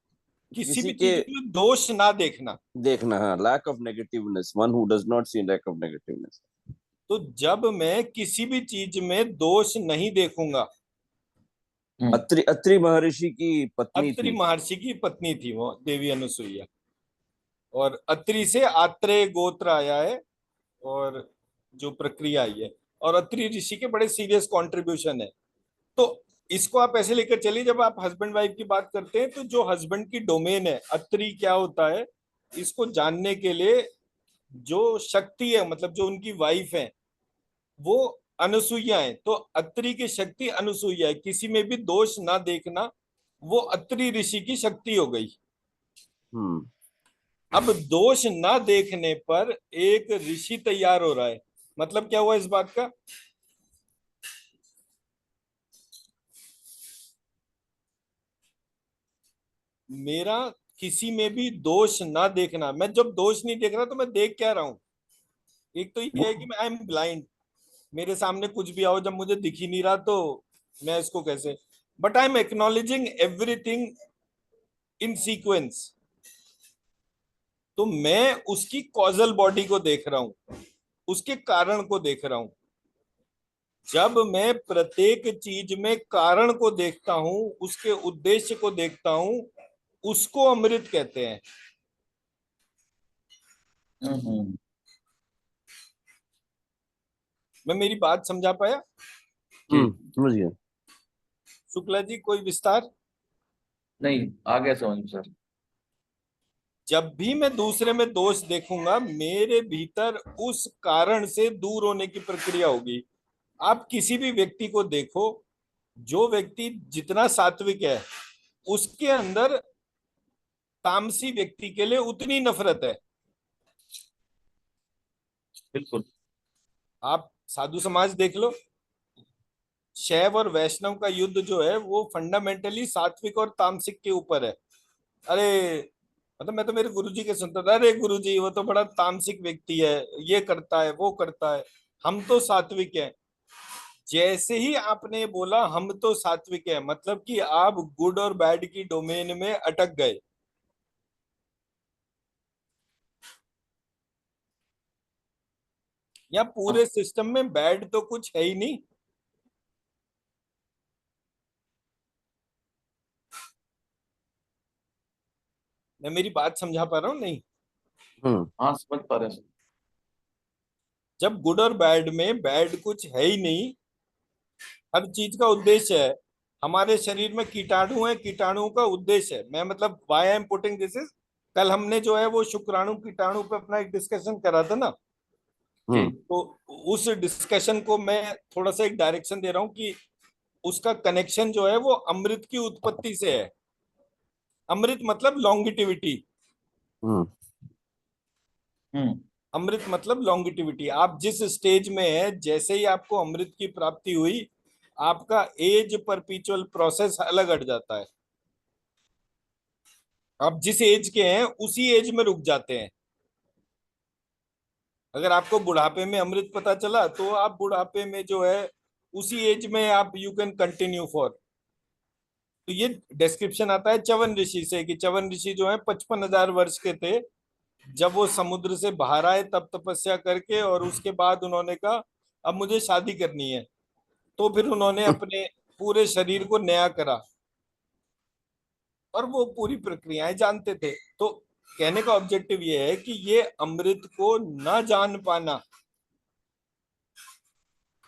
किसी किसी भी के चीज में दोष ना देखना। देखना, हाँ, lack of negativeness, one who does not see lack of negativeness. तो जब मैं किसी भी चीज में दोष नहीं देखूंगा, हम्म अत्रि अत्रि महर्षि की पत्नी अत्रि थी। महर्षि की पत्नी थी वो देवी अनुसुईया, और अत्रि से आत्रेय गोत्र आया है, और जो प्रक्रिया आई है, और अत्रि ऋषि के बड़े सीरियस कंट्रीब्यूशन है। तो इसको आप ऐसे लेकर चलिए, जब आप हस्बैंड वाइफ की बात करते हैं तो जो हस्बैंड की डोमेन है, अत्रि क्या होता है, इसको जानने के लिए जो शक्ति है, मतलब जो उनकी वाइफ है वो अनुसुईया है, तो अत्रि की शक्ति अनुसुईया है, किसी में भी दोष ना देखना, वो अत्रि ऋषि की शक्ति हो गई। हम्म। अब दोष ना देखने पर एक ऋषि तैयार हो रहा है, मतलब क्या हुआ इस बात का, मेरा किसी में भी दोष ना देखना। मैं जब दोष नहीं देख रहा तो मैं देख क्या रहा हूं, एक तो ये है कि मैं आई एम ब्लाइंड, मेरे सामने कुछ भी आओ, जब मुझे दिख ही नहीं रहा तो मैं इसको कैसे, but I am acknowledging everything in sequence, तो मैं उसकी कॉजल बॉडी को देख रहा हूं, उसके कारण को देख रहा हूं। जब मैं प्रत्येक चीज में कारण को देखता हूं, उसके उद्देश्य को देखता हूं, उसको अमृत कहते हैं। हम्म। मैं मेरी बात समझा पाया? जी। समझ गया। शुक्ला जी कोई विस्तार? नहीं, आगे समझ सर। जब भी मैं दूसरे में दोष देखूंगा, मेरे भीतर उस कारण से दूर होने की प्रक्रिया होगी। आप किसी भी व्यक्ति को देखो, जो व्यक्ति जितना सात्विक है, उसके अंदर तामसी व्यक्ति के लिए उतनी नफरत है। बिल्कुल। आप साधु समाज देख लो, शैव और वैष्णव का युद्ध जो है वो फंडामेंटली सात्विक और तामसिक के ऊपर है। अरे, मतलब मैं तो मेरे गुरुजी के सुनता था, अरे गुरुजी वो तो बड़ा तामसिक व्यक्ति है, ये करता है वो करता है, हम तो सात्विक हैं। जैसे ही आपने बोला हम तो सात्विक है, मतलब कि आप गुड और बैड की डोमेन में अटक गए। या पूरे सिस्टम में बैड तो कुछ है ही नहीं। मैं मेरी बात समझा पा रहा हूँ नहीं? हम्म। हाँ, समझ पा रहे हैं सर। जब गुड और बैड में बैड कुछ है ही नहीं, हर चीज का उद्देश्य है। हमारे शरीर में कीटाणु है, कीटाणुओं का उद्देश्य है, मैं मतलब why I am putting this is, कल हमने जो है वो शुक्राणु कीटाणु पे अपना एक डिस्कशन करा था ना, जी। हम्म। तो उस डिस्कशन को मैं थोड़ा सा एक डायरेक्शन दे रहा हूँ कि उसका कनेक्शन जो है वो अमृत की उत्पत्ति से है। अमृत मतलब लॉन्गिटिविटी, हम्म। हम्म। अमृत मतलब लॉन्गिटिविटी। आप जिस स्टेज में है, जैसे ही आपको अमृत की प्राप्ति हुई, आपका एज परपीचुअल प्रोसेस अलग हट जाता है। आप जिस एज के हैं उसी एज में रुक जाते हैं। अगर आपको बुढ़ापे में अमृत पता चला तो आप बुढ़ापे में जो है उसी एज में आप यू कैन कंटिन्यू फॉर। तो ये डिस्क्रिप्शन आता है च्यवन ऋषि से, कि च्यवन ऋषि जो है 55,000 वर्ष के थे जब वो समुद्र से बाहर आए, तब तपस्या करके, और उसके बाद उन्होंने कहा अब मुझे शादी करनी है। तो फिर उन्होंने अपने पूरे शरीर को नया करा, और वो पूरी प्रक्रियाएं जानते थे। तो कहने का ऑब्जेक्टिव ये है कि ये अमृत को ना जान पाना,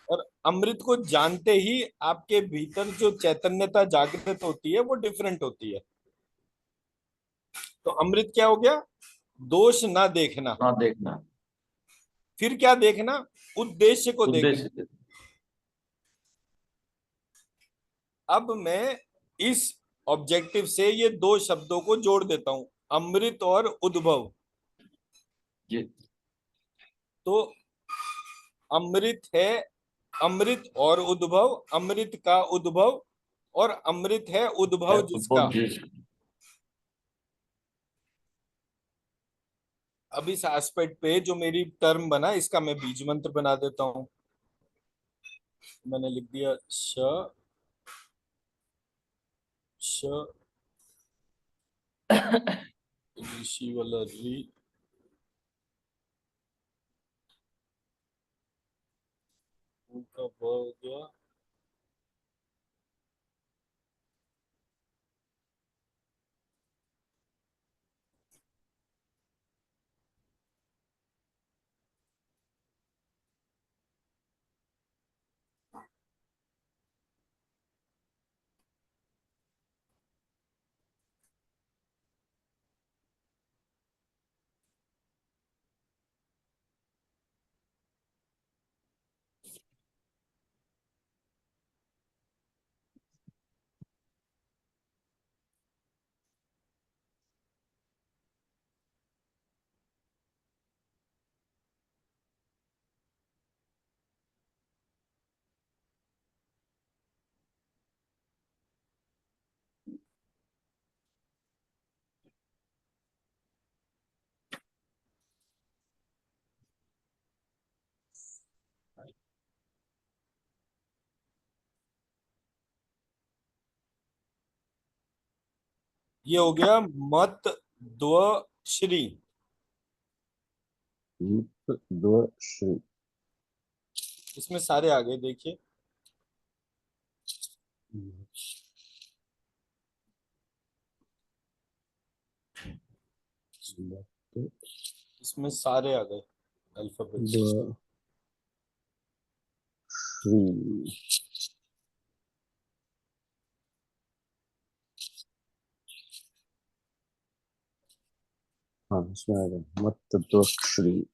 और अमृत को जानते ही आपके भीतर जो चैतन्यता जागृत होती है वो डिफरेंट होती है। तो अमृत क्या हो गया? दोष ना देखना। हाँ, देखना। फिर क्या देखना? उद्देश्य को देखना। उद्देश्य। अब मैं इस ऑब्जेक्टिव से ये दो शब्दों को जोड़ देता हूं, अमृत और उद्भव। जी। तो अमृत है, अमृत और उद्भव, अमृत का उद्भव, और अमृत है है उद्भव जिसका। उद्भव जिस। अब इस एस्पेक्ट पे जो मेरी टर्म बना, इसका मैं बीज मंत्र बना देता हूं। मैंने लिख दिया श, श, ऋषि वाला री, ऊ का ब हो गया। ये हो गया मत द्व श्री। मत द्व श्री। इसमें सारे आ गए, देखिए। इसमें सारे आ गए अल्फाबेट्स। द्व श्री। हाँ इसमें आ गया मत द्व श्री।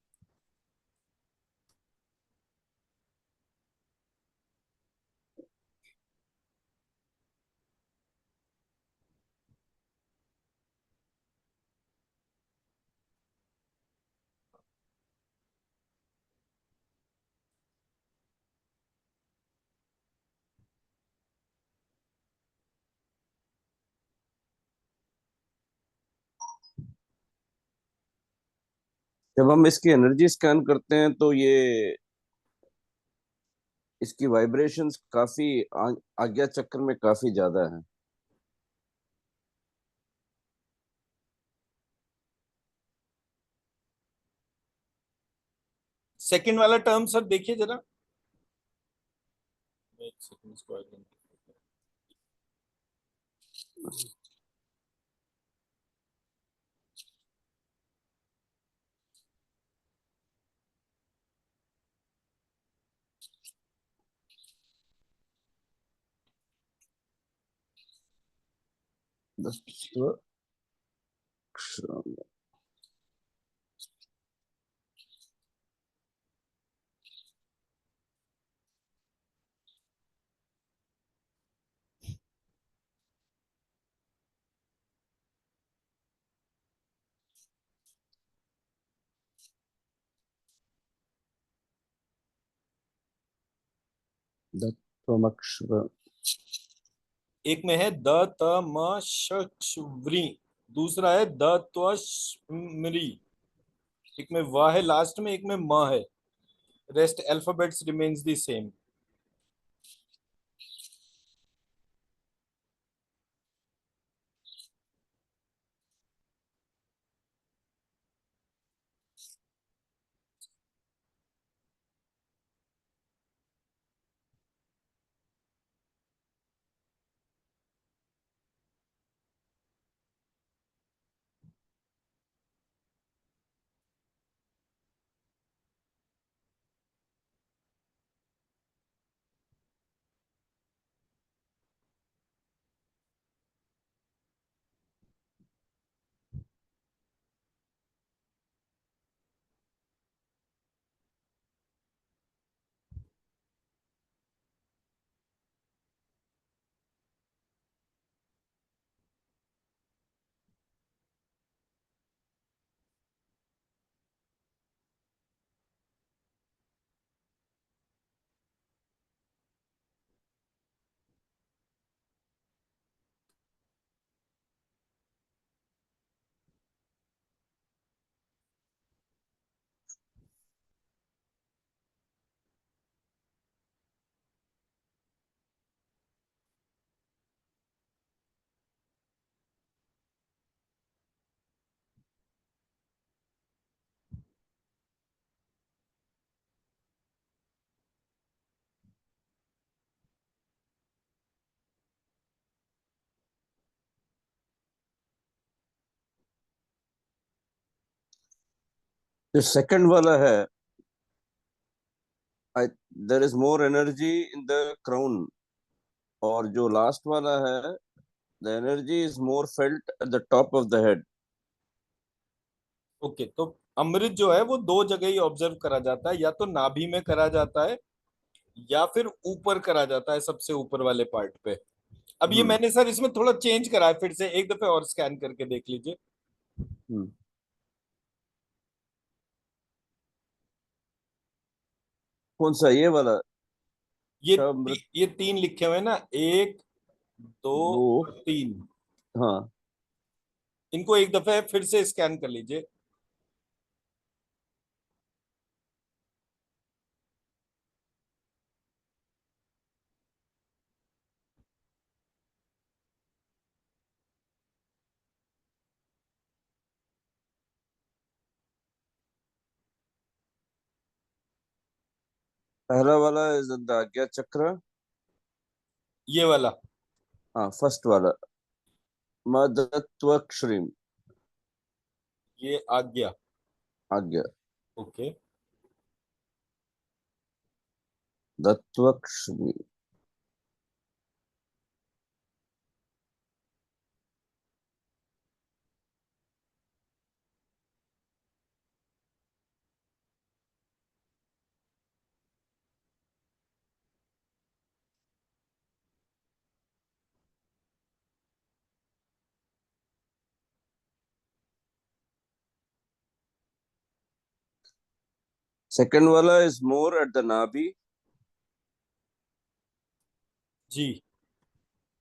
जब हम इसकी एनर्जी स्कैन करते हैं तो ये इसकी वाइब्रेशंस काफी आज्ञा चक्र में काफी ज्यादा है। सेकंड वाला टर्म सर देखिए जरा। एक सेकंड इसको आइडेंटिफाई। द्व श्री। दत्वमक्षर। एक में है द त म श क्ष, व्री। दूसरा है द त्व म्री। एक में व है लास्ट में, एक में म है। Rest alphabets remains the same. जो सेकंड वाला है, I there is more energy in the crown, और जो लास्ट वाला है, the energy is more felt at the top of the head. Okay, तो अमृत जो है वो दो जगह ही ऑब्जर्व करा जाता है, या तो नाभि में करा जाता है या फिर ऊपर करा जाता है सबसे ऊपर वाले पार्ट पे। अब ये हम्म। मैंने सर इसमें थोड़ा चेंज करा है, फिर से एक दफे और स्कैन करके देख लीजिए। हम्म। कौन सा, ये वाला? ये क्षमृत। ये तीन लिखे हुए हैं ना, एक, दो दो। और तीन। हाँ। इनको एक दफे फिर से स्कैन कर लीजिए। पहला वाला इज द आज्ञा चक्र। ये वाला। हाँ, फर्स्ट वाला, मदत्वक्षरी। ये आज्ञा। आज्ञा। ओके। दत्वक्षरी। सेकंड वाला इज मोर एट द नाभि, जी।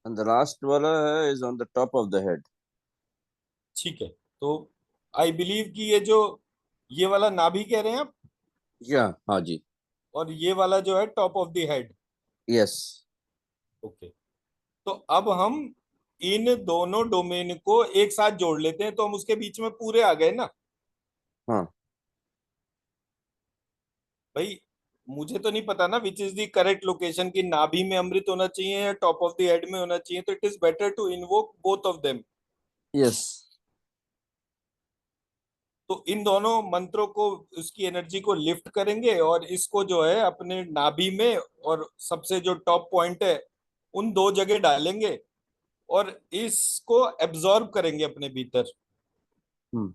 एंड द लास्ट वाला है is on the top of the head. ठीक है, तो आई बिलीव कि ये जो, ये वाला नाभि कह रहे हैं आप, या, हाँ जी। और ये वाला जो है top of the head. Yes. Okay, तो अब हम इन दोनों डोमेन को एक साथ जोड़ लेते हैं, तो हम उसके बीच में पूरे आ गए ना। हाँ। भाई मुझे तो नहीं पता ना which is the correct location, की नाभि में अमृत होना चाहिए या टॉप ऑफ द हेड में होना चाहिए, तो it is better to invoke both of them. Yes. तो इन दोनों मंत्रों को, उसकी एनर्जी को लिफ्ट करेंगे और इसको जो है अपने नाभि में और सबसे जो टॉप पॉइंट है उन दो जगह डालेंगे और इसको एब्जॉर्ब करेंगे अपने भीतर। हम्म।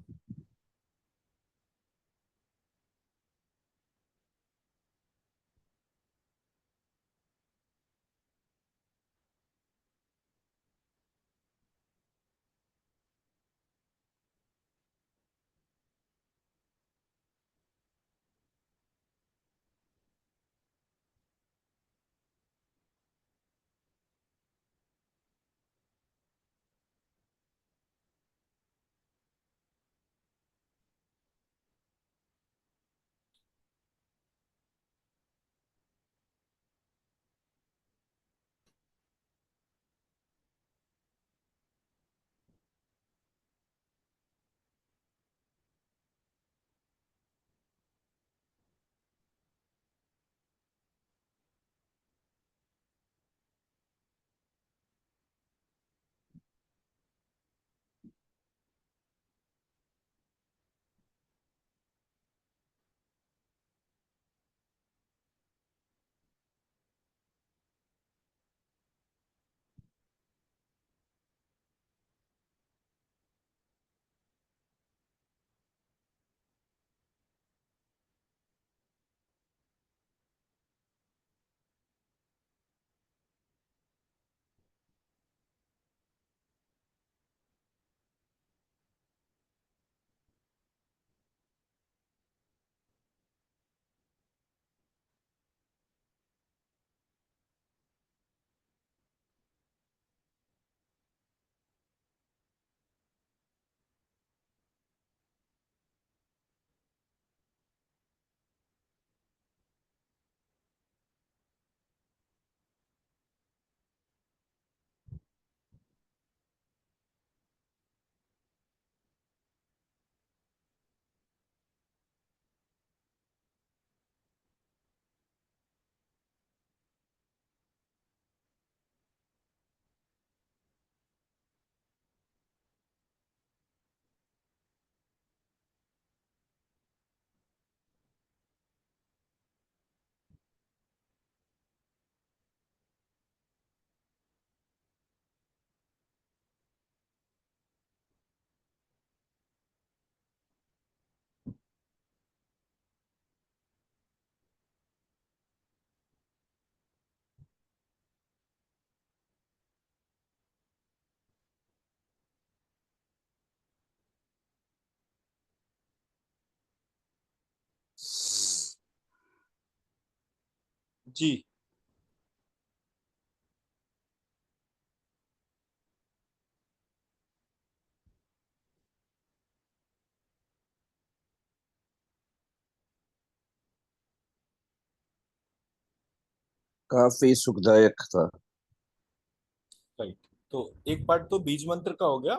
जी। काफी सुखदायक था। राइट। तो एक पार्ट तो बीज मंत्र का हो गया।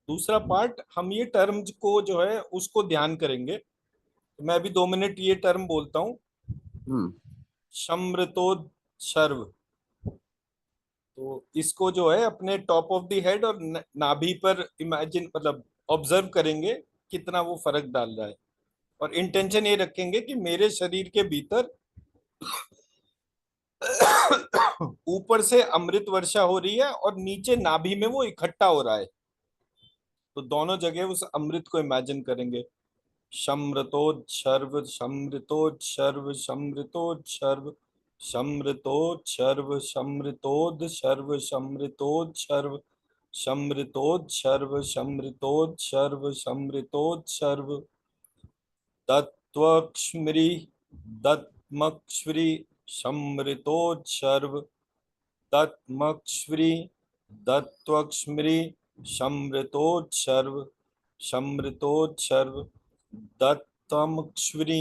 दूसरा पार्ट हम ये टर्म्स को जो है उसको ध्यान करेंगे। तो मैं अभी 2 मिनट ये टर्म बोलता हूँ। हम्म। समृतोद शर्व। तो इसको जो है अपने टॉप ऑफ द हेड और नाभि पर इमेजिन मतलब ऑब्जर्व करेंगे कितना वो फर्क डाल रहा है। और इंटेंशन ये रखेंगे कि मेरे शरीर के भीतर ऊपर से अमृत वर्षा हो रही है और नीचे नाभि में वो इकट्ठा हो रहा है। तो दोनों जगह उस अमृत को इमेजिन करेंगे। समृतोद शर्व समृतोद शर्व समृतोद शर्व समृतोद शर्व समृतोद शर्व समृतोद शर्व समृतोद शर्व समृतोद शर्व समृतोद शर्व दत्वक्ष्मरी दत्मक्ष्मरी समृतोत्सर्व दत्मक्ष्मरी दत्वक्ष्मरी समृतोत्सर्व समृतोत्सर्व दत्तमक्ष्मरी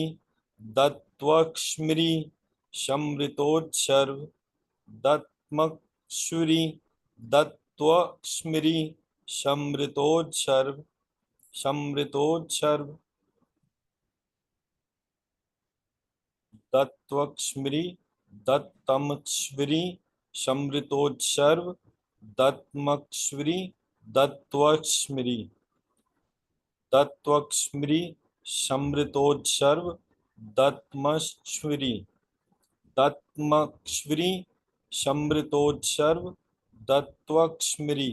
दत्वक्ष्मरी समृतोत्सर्व दत्मक्ष्मरी दत्वक्ष्मरी समृतोत्सर्व समृतोत्सर्व दत्वक्ष्मरी दत्तमक्ष्मरी समृतोत्सर्व दत्मक्ष्मरी दत्वक्ष्मरी दत्वक्ष्मरी समृतोत्सर्व दत्मक्ष्मरी दत्मक्ष्मरी समृतोत्सर्व दत्वक्ष्मरी।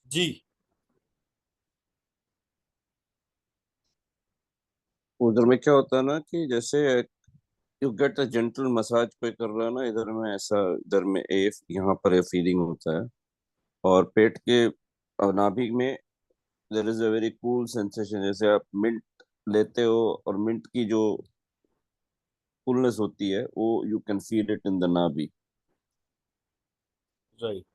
जी। उधर में क्या होता है ना कि जैसे you get a gentle massage पे कर रहा है ना, इधर में ऐसा, इधर में ए, यहाँ पर ए फीलिंग होता है, और पेट के नाभि में there is a very cool sensation, जैसे आप मिंट लेते हो, और मिंट की जो कूलनेस होती है वो you can feel it in the नाभि। राइट।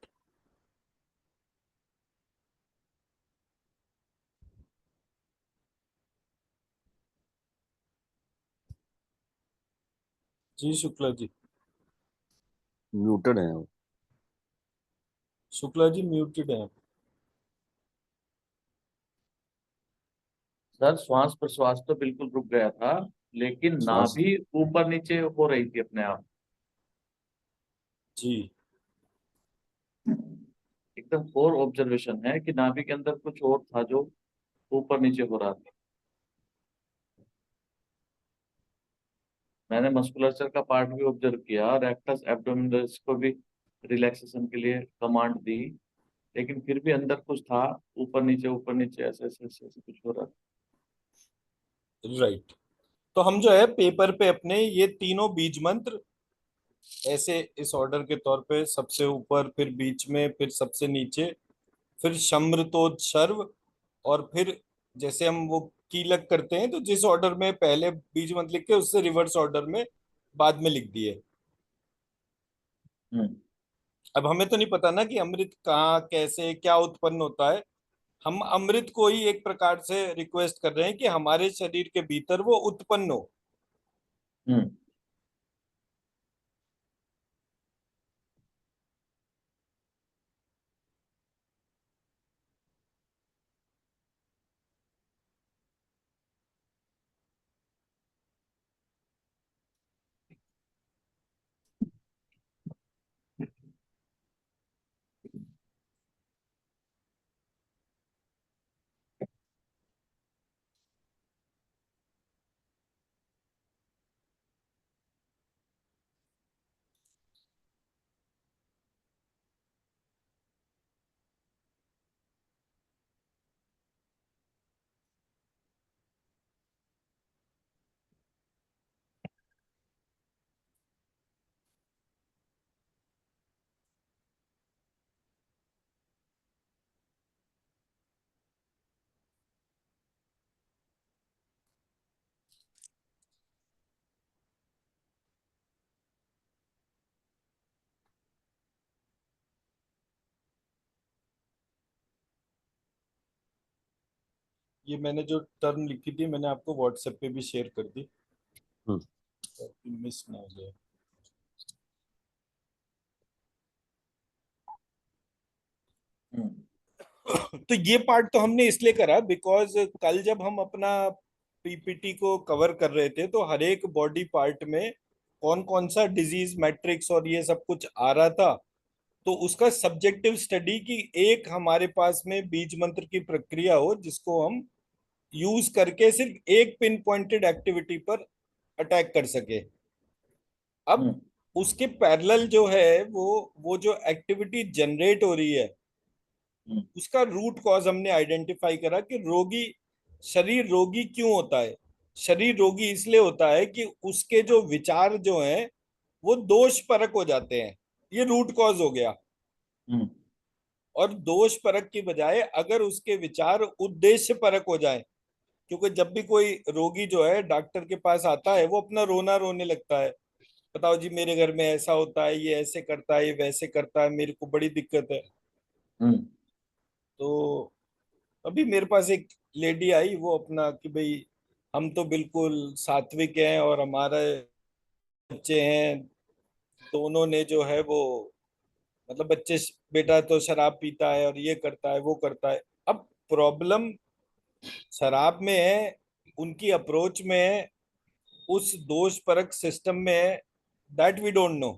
जी शुक्ला जी। म्यूटेड है वो। शुक्ला जी म्यूटेड है। सर श्वास प्रश्वास तो बिल्कुल रुक गया था, लेकिन श्वास। नाभि ऊपर नीचे हो रही थी अपने आप। जी। एकदम कोर ऑब्जर्वेशन है कि नाभि के अंदर कुछ और था जो ऊपर नीचे हो रहा था। मैंने मस्कुलर का पार्ट भी ऑब्जर्व किया, रेक्टस एब्डोमिनलिस को भी रिलैक्सेशन के लिए कमांड दी, लेकिन फिर भी अंदर कुछ था, ऊपर नीचे ऐसे ऐसे ऐसे, ऐसे कुछ हो रहा था। राइट। तो हम जो है पेपर पे अपने ये तीनों बीज मंत्र ऐसे इस ऑर्डर के तौर पे, सबसे ऊपर, फिर बीच में, फिर सबसे नीचे, फिर शम्रतोद शर्व, और फिर जैसे हम वो कीलक करते हैं तो जिस ऑर्डर में पहले बीज मंत्र लिख के उससे रिवर्स ऑर्डर में बाद में लिख दिए। हम्म। अब हमें तो नहीं पता ना कि अमृत कहाँ कैसे क्या उत्पन्न होता है। हम अमृत को ही एक प्रकार से रिक्वेस्ट कर रहे हैं कि हमारे शरीर के भीतर वो उत्पन्न हो। हम्म। ये मैंने जो टर्म लिखी थी मैंने आपको व्हाट्सएप पे भी शेयर कर दी, हम्म। ताकि मिस ना हो जाए। हम्म। तो ये पार्ट तो हमने इसलिए करा बिकॉज कल जब हम अपना पीपीटी को कवर कर रहे थे तो हर एक बॉडी पार्ट में कौन कौन सा डिजीज मैट्रिक्स और ये सब कुछ आ रहा था। तो उसका सब्जेक्टिव स्टडी की एक हमारे पास में बीज मंत्र की प्रक्रिया हो जिसको हम यूज करके सिर्फ एक पिन पॉइंटेड एक्टिविटी पर अटैक कर सके। अब हम्म। उसके पैरेलल जो है वो जो एक्टिविटी जनरेट हो रही है हम्म। उसका रूट कॉज हमने आइडेंटिफाई करा कि रोगी शरीर रोगी क्यों होता है। शरीर रोगी इसलिए होता है कि उसके जो विचार जो हैं वो दोष परक हो जाते हैं। ये रूट कॉज हो गया। हम्म। और दोष परक की बजाय अगर उसके विचार उद्देश्य परक हो जाए, क्योंकि जब भी कोई रोगी जो है डॉक्टर के पास आता है वो अपना रोना रोने लगता है, बताओ जी मेरे घर में ऐसा होता है, ये ऐसे करता है, ये वैसे करता है, मेरे को बड़ी दिक्कत है। हम्म। तो अभी मेरे पास एक लेडी आई, वो अपना कि भाई हम तो बिल्कुल सात्विक हैं और हमारे बच्चे हैं, दोनों ने जो है वो मतलब बच्चे, बेटा तो शराब पीता है और ये करता है वो करता है। अब प्रॉब्लम शराब में है, उनकी अप्रोच में है, उस दोष परक सिस्टम में है, that we don't know.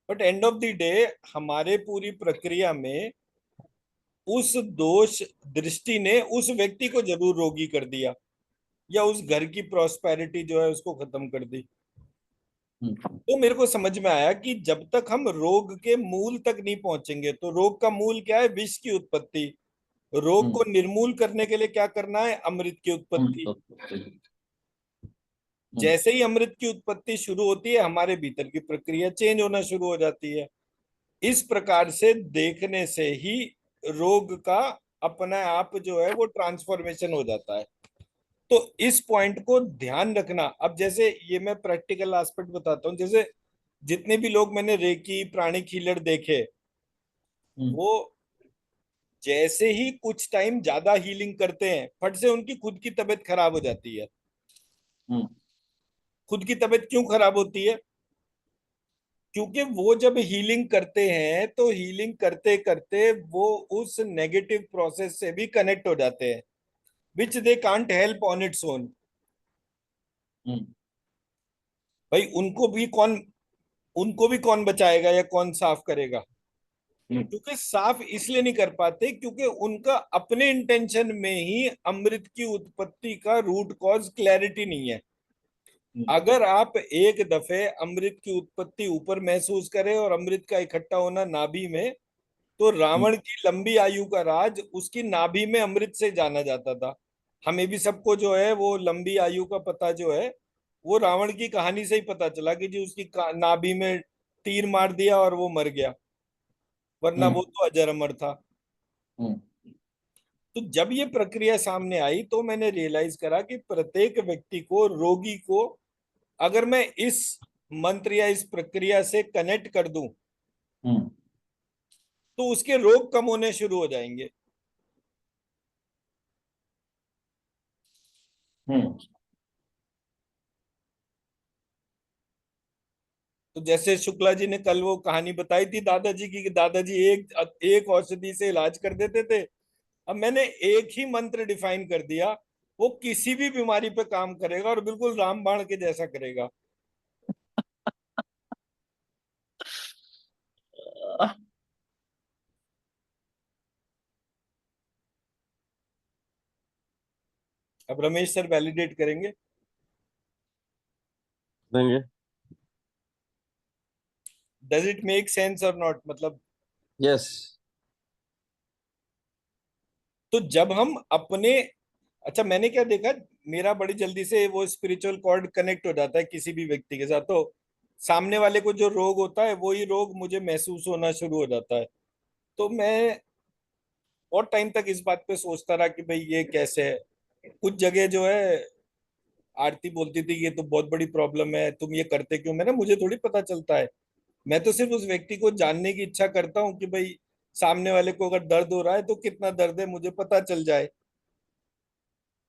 But end of the day हमारे पूरी प्रक्रिया में उस दोष दृष्टि ने उस व्यक्ति को जरूर रोगी कर दिया, या उस घर की प्रॉस्पेरिटी जो है उसको खत्म कर दी। हम्म। तो मेरे को समझ में आया कि जब तक हम रोग के मूल तक नहीं पहुंचेंगे, तो रोग का मूल क्या है? विष की उत्पत्ति। रोग हम्म। को निर्मूल करने के लिए क्या करना है? अमृत की उत्पत्ति। तो जैसे ही अमृत की उत्पत्ति शुरू होती है, हमारे भीतर की प्रक्रिया चेंज होना शुरू हो जाती है। इस प्रकार से देखने से ही रोग का अपने आप जो है वो ट्रांसफॉर्मेशन हो जाता है। तो इस पॉइंट को ध्यान रखना। अब जैसे ये मैं प्रैक्टिकल एस्पेक्ट बताता हूँ, जैसे जितने भी लोग मैंने रेकी प्राणिक हीलर देखे, वो जैसे ही कुछ टाइम ज्यादा हीलिंग करते हैं, फट से उनकी खुद की तबीयत खराब हो जाती है। हम्म। खुद की तबीयत क्यों खराब होती है? क्योंकि वो जब हीलिंग करते हैं तो हीलिंग करते करते वो उस नेगेटिव प्रोसेस से भी कनेक्ट हो जाते हैं, which they can't help on its own. Hmm. भाई उनको भी कौन बचाएगा या कौन साफ करेगा? हम्म। क्योंकि साफ इसलिए नहीं कर पाते क्योंकि उनका अपने इंटेंशन में ही अमृत की उत्पत्ति का रूट कॉज क्लैरिटी नहीं है। हम्म। अगर आप एक दफे अमृत की उत्पत्ति ऊपर महसूस करें और अमृत का इकट्ठा होना नाभि में, तो हम्म। रावण की लंबी आयु का राज उसकी नाभि में अमृत से जाना जाता था। हमें भी सबको जो है वो लंबी आयु का पता जो है वो रावण की कहानी से ही पता चला कि जी उसकी नाभि में तीर मार दिया और वो मर गया, वरना वो हम्म। तो अजर अमर था। हम्म। तो जब ये प्रक्रिया सामने आई तो मैंने रियलाइज करा कि प्रत्येक व्यक्ति को, रोगी को, अगर मैं इस मंत्र या इस प्रक्रिया से कनेक्ट कर दूं हम्म। तो उसके रोग कम होने शुरू हो जाएंगे। हम्म। तो जैसे शुक्ला जी ने कल वो कहानी बताई थी दादाजी की, कि दादाजी एक एक औषधि से इलाज कर देते थे। अब मैंने एक ही मंत्र डिफाइन कर दिया, वो किसी भी बीमारी पे काम करेगा और बिल्कुल रामबाण के जैसा करेगा। अब रमेश सर वैलिडेट करेंगे, देंगे। डज इट मेक सेंस और नॉट, मतलब। यस। तो जब हम अपने, अच्छा मैंने क्या देखा, मेरा बड़ी जल्दी से वो स्पिरिचुअल कॉर्ड कनेक्ट हो जाता है किसी भी व्यक्ति के साथ, तो सामने वाले को जो रोग होता है वही रोग मुझे महसूस होना शुरू हो जाता है। तो मैं बहुत टाइम तक इस बात पे सोचता रहा कि भाई ये कैसे है। कुछ जगह जो है आरती बोलती थी ये तो बहुत बड़ी प्रॉब्लम है, तुम ये करते क्यों? मैंने, मुझे थोड़ी पता चलता है। मैं तो सिर्फ उस व्यक्ति को जानने की इच्छा करता हूँ कि भाई सामने वाले को अगर दर्द हो रहा है तो कितना दर्द है मुझे पता चल जाए,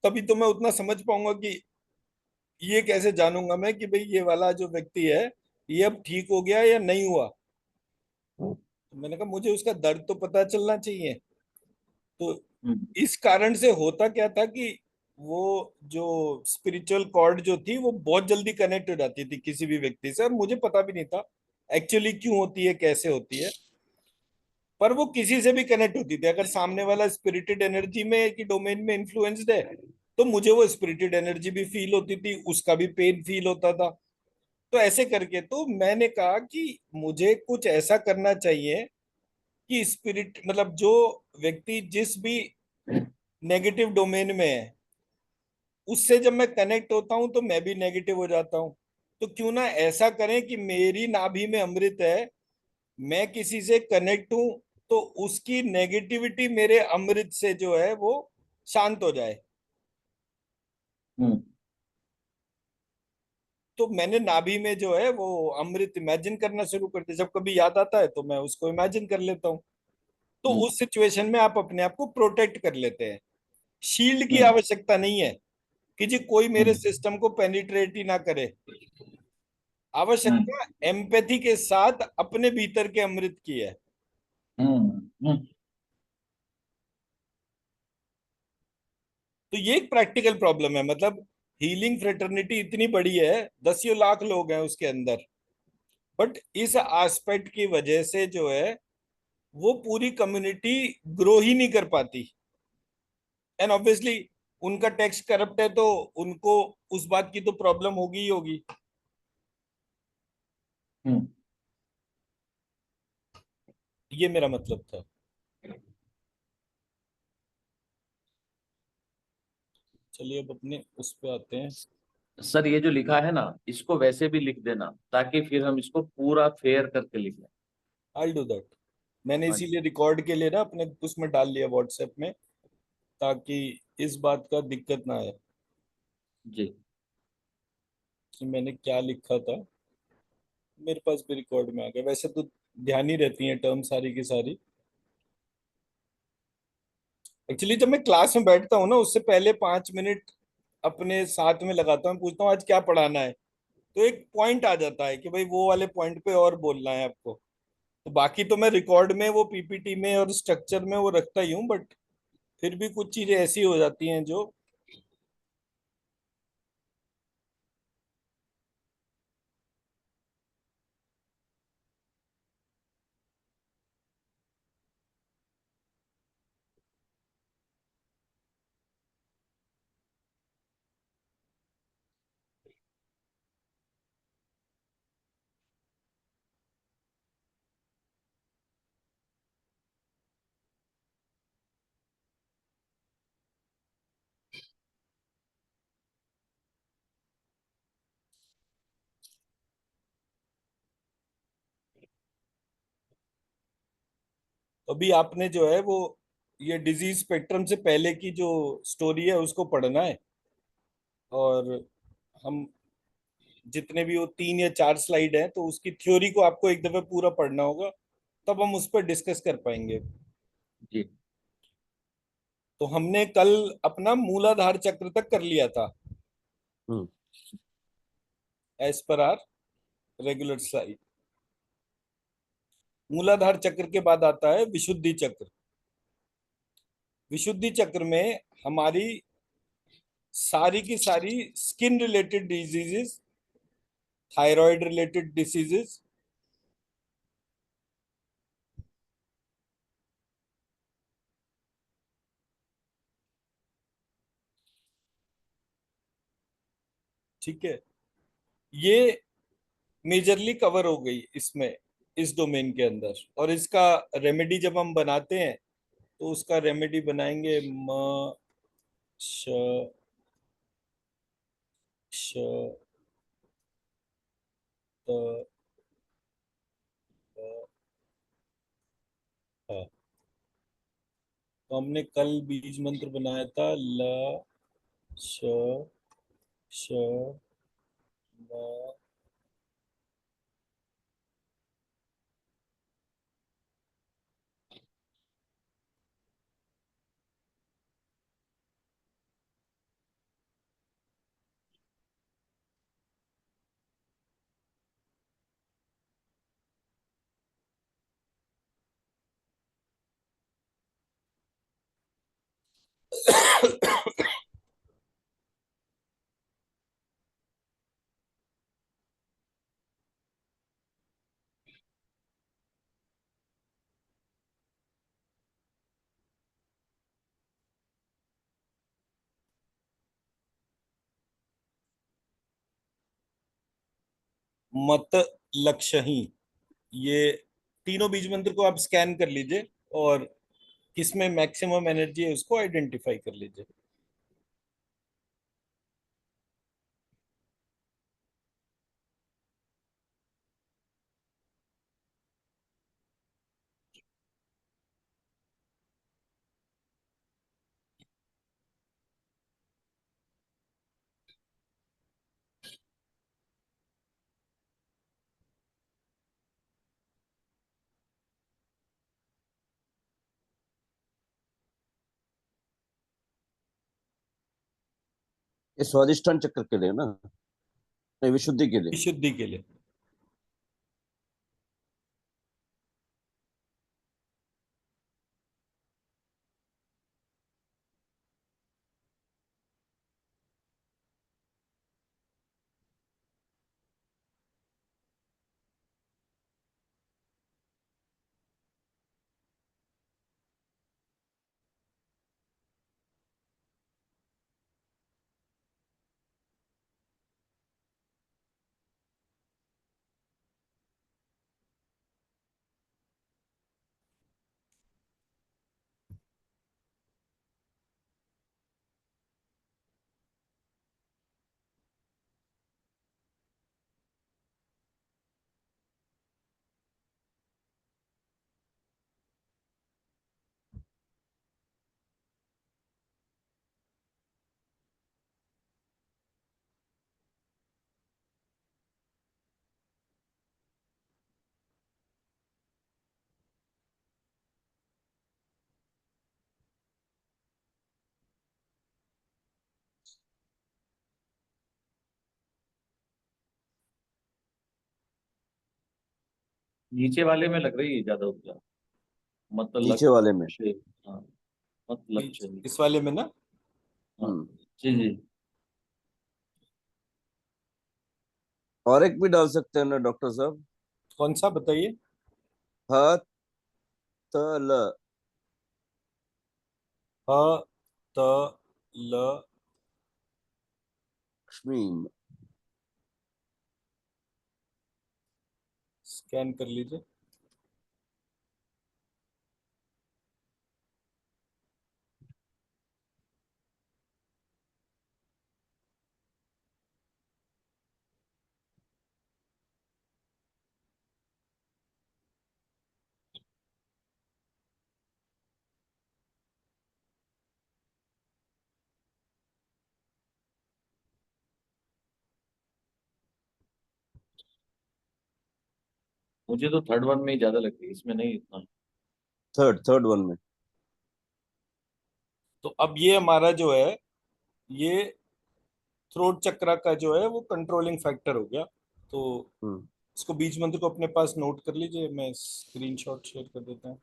तभी तो मैं उतना समझ पाऊंगा कि ये कैसे जानूंगा मैं कि भाई ये वाला जो व्यक्ति है ये अब ठीक हो गया या नहीं हुआ। तो मैंने कहा मुझे उसका दर्द तो पता चलना चाहिए। तो हम्म। इस कारण से होता क्या था कि वो जो स्पिरिचुअल कॉर्ड जो थी वो बहुत जल्दी कनेक्ट हो जाती थी किसी भी व्यक्ति से, और मुझे पता भी नहीं था एक्चुअली क्यों होती है, कैसे होती है। पर वो किसी से भी कनेक्ट होती थी। अगर सामने वाला स्पिरिटेड एनर्जी में की डोमेन में इन्फ्लुएंस्ड है तो मुझे वो स्पिरिटेड एनर्जी भी फील होती थी, उसका भी पेन फील होता था। तो ऐसे करके तो मैंने कहा कि मुझे कुछ ऐसा करना चाहिए कि स्पिरिट, मतलब जो व्यक्ति जिस भी नेगेटिव डोमेन में है उससे जब मैं कनेक्ट होता हूं तो मैं भी नेगेटिव हो जाता हूं। तो क्यों ना ऐसा करें कि मेरी नाभि में अमृत है, मैं किसी से कनेक्ट हूं तो उसकी नेगेटिविटी मेरे अमृत से जो है वो शांत हो जाए। हम्म। तो मैंने नाभि में जो है वो अमृत इमेजिन करना शुरू कर दिया। जब कभी याद आता है तो मैं उसको इमेजिन कर लेता हूँ। तो हम्म। उस सिचुएशन में आप अपने आप को प्रोटेक्ट कर लेते हैं। शील्ड की हम्म। आवश्यकता नहीं है कि जी कोई मेरे हम्म। सिस्टम को पेनिट्रेट ही ना करे। हम्म। आवश्यकता एम्पैथी के साथ अपने भीतर के अमृत की है। हम्म। तो ये एक प्रैक्टिकल प्रॉब्लम है, मतलब हीलिंग फ्रेटर्निटी इतनी बड़ी है, दसियों लाख लोग हैं उसके अंदर, बट इस एस्पेक्ट की वजह से जो है वो पूरी कम्युनिटी ग्रो ही नहीं कर पाती। एंड ऑब्वियसली उनका टेक्स्ट करप्ट है तो उनको उस बात की तो प्रॉब्लम होगी ही होगी। हम्म। ये मेरा मतलब था। चलिए अब अपने उस पे आते हैं। सर ये जो लिखा है ना, इसको वैसे भी लिख देना, ताकि फिर हम इसको पूरा फेयर करके लिखें। I do that. मैंने हाँ जी। इसीलिए रिकॉर्ड के लिए ना अपने उसमें डाल लिया व्हाट्सएप में, ताकि इस बात का दिक्कत ना आए जी। कि मैंने क्या लिखा था। मेरे पास भी रिकॉर्ड में आ गया। वैसे तो ध्यान ही रहती है टर्म सारी की सारी। एक्चुअली जब मैं क्लास में बैठता हूँ ना, उससे पहले 5 मिनट अपने साथ में लगाता हूँ, पूछता हूँ आज क्या पढ़ाना है। तो एक पॉइंट आ जाता है कि भाई वो वाले पॉइंट पे और बोलना है आपको। तो बाकी तो मैं रिकॉर्ड में वो पीपीटी में और स्ट्रक्चर में वो रखता ही हूँ, बट फिर भी कुछ चीजें ऐसी हो जाती हैं जो। अभी आपने जो है वो ये डिजीज स्पेक्ट्रम से पहले की जो स्टोरी है उसको पढ़ना है। और हम जितने भी वो 3 या 4 स्लाइड हैं तो उसकी थ्योरी को आपको एक दफे पूरा पढ़ना होगा, तब हम उस पर डिस्कस कर पाएंगे। जी। तो हमने कल अपना मूलाधार चक्र तक कर लिया था, hmm. As per our regular slide. मूलाधार चक्र के बाद आता है विशुद्धि चक्र। विशुद्धि चक्र में हमारी सारी की सारी skin related diseases, thyroid related diseases, ठीक है, ये मेजरली कवर हो गई इसमें, इस डोमेन के अंदर। और इसका रेमेडी जब हम बनाते हैं तो उसका रेमेडी बनाएंगे म श श त अ। तो हमने कल बीज मंत्र बनाया था ल श श म। मत लक्ष्य ही, ये तीनों बीज मंत्र को आप स्कैन कर लीजिए और किसमें मैक्सिमम एनर्जी है उसको आइडेंटिफाई कर लीजिए। ये स्वादिष्टान चक्र के लिए ना, नहीं विशुद्धि के लिए। विशुद्धि के लिए। नीचे वाले में लग रही है ज्यादा ऊर्जा। मत नीचे वाले में। लक्ष्य। हाँ, मत लक्ष्य। इस वाले में ना? हाँ। हम्म। जी जी। और एक भी डाल सकते हैं ना डॉक्टर साहब? कौन सा बताइए? ह त ल। ह त ल। लक्ष्मी। स्कैन कर लीजिए। मुझे तो थर्ड वन में ही ज्यादा लगती है, इसमें नहीं इतना। थर्ड थर्ड वन में। तो अब ये हमारा जो है, ये थ्रोट चक्रा का जो है वो कंट्रोलिंग फैक्टर हो गया। तो हम्म। इसको बीज मंत्र को अपने पास नोट कर लीजिए, मैं स्क्रीनशॉट शेयर कर देता हूँ।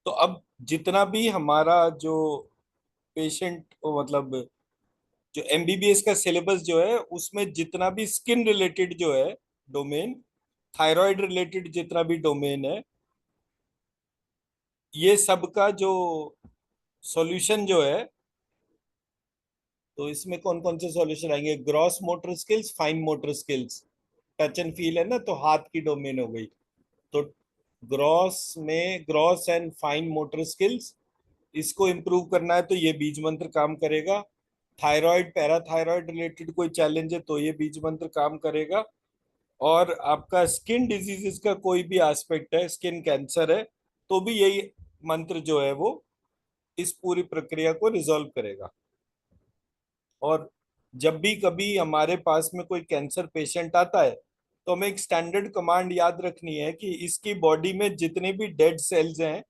तो अब जितना भी हमारा जो पेशेंट, मतलब जो एमबीबीएस का सिलेबस जो है, उसमें जितना भी स्किन रिलेटेड जो है डोमेन, थायराइड रिलेटेड जितना भी डोमेन है, ये सब का जो सॉल्यूशन जो है, तो इसमें कौन कौन से सॉल्यूशन आएंगे? Gross motor skills, fine motor skills, touch and feel है ना, तो हाथ की डोमेन हो गई। तो ग्रॉस में gross and fine motor skills, इसको इम्प्रूव करना है तो ये बीज मंत्र काम करेगा। थायराइड पैराथायराइड रिलेटेड कोई चैलेंज है तो ये बीज मंत्र काम करेगा। और आपका स्किन डिजीजेस का कोई भी एस्पेक्ट है, स्किन कैंसर है, तो भी यही मंत्र जो है वो इस पूरी प्रक्रिया को रिजॉल्व करेगा। और जब भी कभी हमारे पास में कोई कैंसर पेशेंट आता है, तो हमें एक स्टैंडर्ड कमांड याद रखनी है कि इसकी बॉडी में जितने भी डेड सेल्स हैं,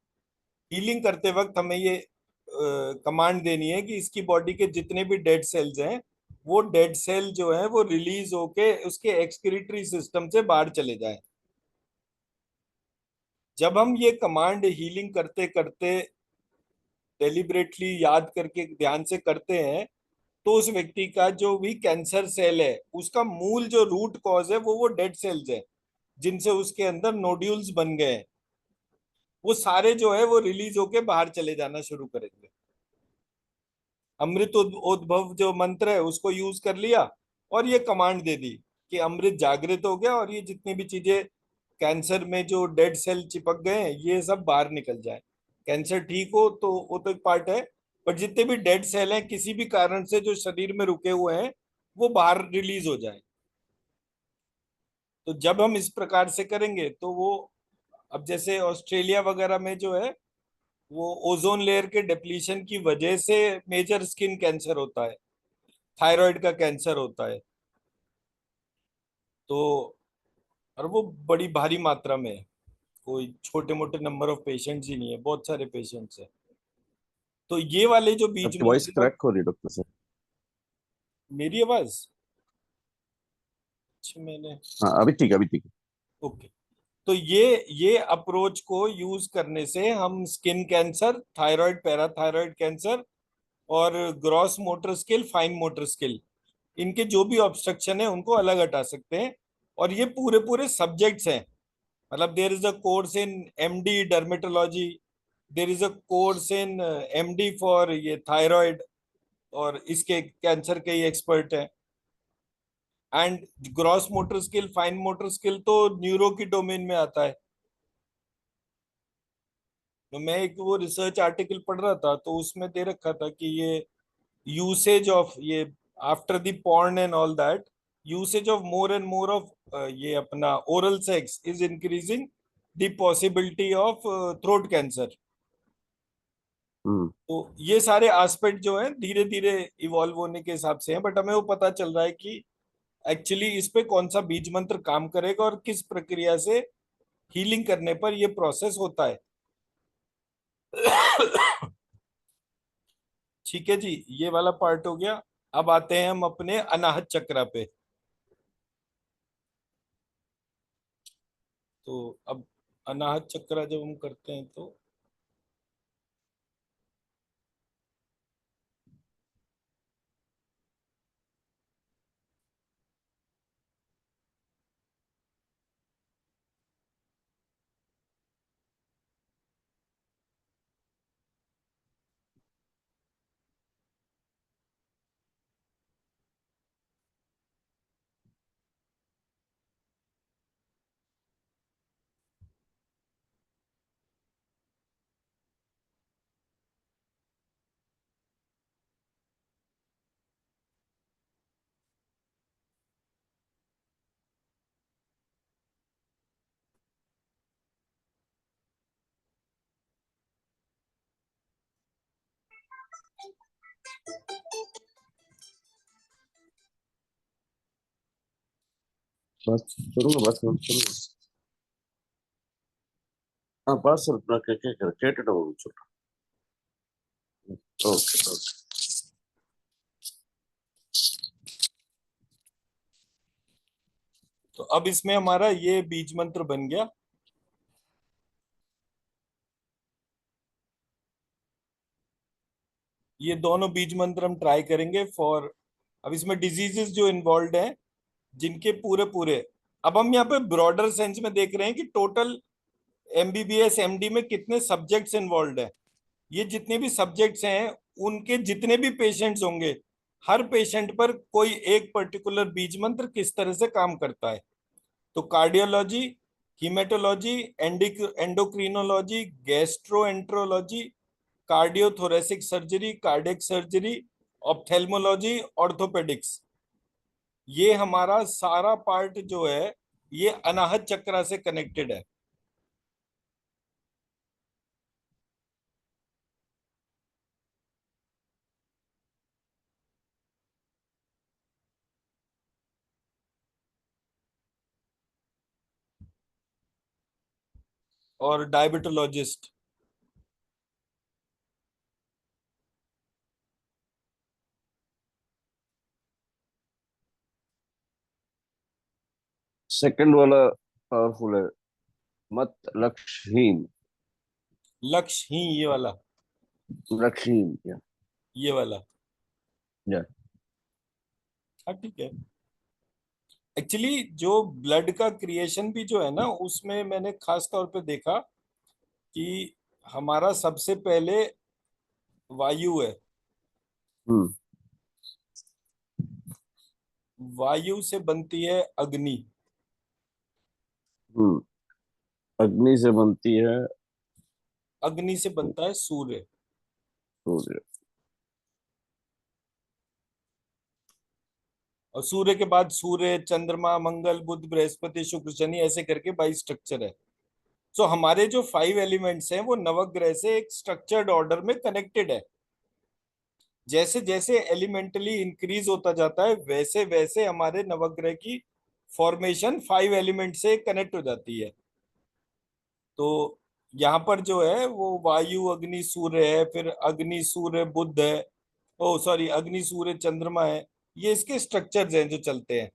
हीलिंग करते वक्त हमें ये कमांड देनी है कि इसकी बॉडी के जितने भी डेड सेल्स हैं, वो डेड सेल जो है वो रिलीज होके उसके एक्सक्रीटरी सिस्टम से बाहर चले जाए। जब हम ये कमांड हीलिंग करते करते डेलिबरेटली याद करके ध्यान से करते हैं, तो उस व्यक्ति का जो भी कैंसर सेल है, उसका मूल जो रूट कॉज है वो डेड सेल्स है, जिनसे उसके अंदर नोड्यूल्स बन गए हैं, वो सारे जो है वो रिलीज होके बाहर चले जाना शुरू करेंगे। अमृत उद्भव जो मंत्र है उसको यूज कर लिया, और ये कमांड दे दी कि अमृत जागृत हो गया, और ये जितनी भी चीजें कैंसर में जो डेड सेल चिपक गए हैं ये सब बाहर निकल जाए। कैंसर ठीक हो तो वो तो एक पार्ट है, पर जितने भी डेड सेल हैं किसी भी कारण से जो शरीर में रुके हुए हैं, वो बाहर रिलीज हो जाए। तो जब हम इस प्रकार से करेंगे तो वो, अब जैसे ऑस्ट्रेलिया वगैरह में जो है, वो ओजोन लेयर के डिप्लीशन की वजह से मेजर स्किन कैंसर होता है, थायराइड का कैंसर होता है। तो और वो बड़ी भारी मात्रा में है, कोई छोटे मोटे नंबर ऑफ पेशेंट्स ही नहीं है, बहुत सारे पेशेंट्स हैं। तो ये वाले जो बीज आपकी वॉइस मंत्र का, क्रैक हो रही है डॉक्टर साहब। मेरी आवाज, अच्छा मैंने, हाँ अभी ठीक है, अभी ठीक है। ओके। तो ये अप्रोच को यूज करने से हम skin cancer, thyroid parathyroid cancer, और gross motor skill, fine motor skill, इनके जो भी ऑब्स्ट्रक्शन है उनको अलग हटा सकते हैं। और ये पूरे पूरे सब्जेक्ट्स हैं। मतलब there is a course in MD dermatology, there is a course in MD for ये थायराइड, और इसके कैंसर के ही एक्सपर्ट हैं। And gross motor skill, fine motor skill तो न्यूरो की डोमेन में आता है। तो मैं एक वो रिसर्च आर्टिकल पढ़ रहा था, तो उसमें दे रखा था कि ये यूसेज ऑफ ये after the porn and all that, usage of more and more of ये अपना oral sex is increasing the possibility of throat cancer. Hmm. तो ये सारे एस्पेक्ट जो हैं धीरे धीरे इवॉल्व होने के हिसाब से हैं, बट हमें वो पता चल रहा है कि एक्चुअली इस पे कौन सा बीज मंत्र काम करेगा और किस प्रक्रिया से हीलिंग करने पर ये प्रोसेस होता है। ठीक है जी, ये वाला पार्ट हो गया। अब आते हैं हम अपने अनाहत चक्र पे। तो अब अनाहत चक्र जब हम करते हैं तो बस करूँगा, बस मैं करूँगा। हाँ, बस अपना क्या क्या कर கேட்டுட்டு சொல்றேன். Okay okay. तो अब इसमें हमारा ये बीज मंत्र बन गया। ये दोनों बीज मंत्र हम ट्राई करेंगे फॉर, अब इसमें डिजीजेस जो इन्वॉल्व हैं जिनके पूरे पूरे, अब हम यहाँ पे ब्रॉडर सेंस में देख रहे हैं कि टोटल एमबीबीएस एमडी में कितने सब्जेक्ट्स इन्वॉल्व हैं। ये जितने भी सब्जेक्ट्स हैं उनके जितने भी पेशेंट्स होंगे, हर पेशेंट पर कोई एक पर्टिकुलर बीज मंत्र किस तरह से काम करता है। तो cardiology, haematology, endocrinology, gastroenterology, cardiothoracic surgery, cardiac surgery, ophthalmology, orthopaedics, ये हमारा सारा पार्ट जो है ये अनाहत चक्र से कनेक्टेड है। और डायबिटोलॉजिस्ट, सेकंड वाला पावरफुल है, मत लक्ष्यहीन। लक्ष्य ही ये वाला, लक्ष्यहीन या ये वाला। या हाँ ठीक है। एक्चुअली जो ब्लड का क्रिएशन भी जो है ना, उसमें मैंने खास तौर पे देखा कि हमारा सबसे पहले वायु है। हम्म वायु से बनती है अग्नि, हम्म। अग्नि से बनती है अग्नि से बनता है सूर्य, सूर्य। और सूर्य के बाद सूर्य, चंद्रमा, मंगल, बुध, बृहस्पति, शुक्र, शनि, ऐसे करके 22 स्ट्रक्चर है। सो हमारे जो 5 एलिमेंट्स हैं वो नवग्रह से एक स्ट्रक्चर्ड ऑर्डर में कनेक्टेड है। जैसे जैसे एलिमेंटली इंक्रीज होता जाता है वैसे वैसे हमारे नवग्रह की फॉर्मेशन 5 एलिमेंट से कनेक्ट हो जाती है। तो यहाँ पर जो है वो वायु अग्नि सूर्य है, फिर अग्नि सूर्य बुध है, ओ सॉरी अग्नि सूर्य चंद्रमा है। ये इसके स्ट्रक्चर्स हैं जो चलते हैं।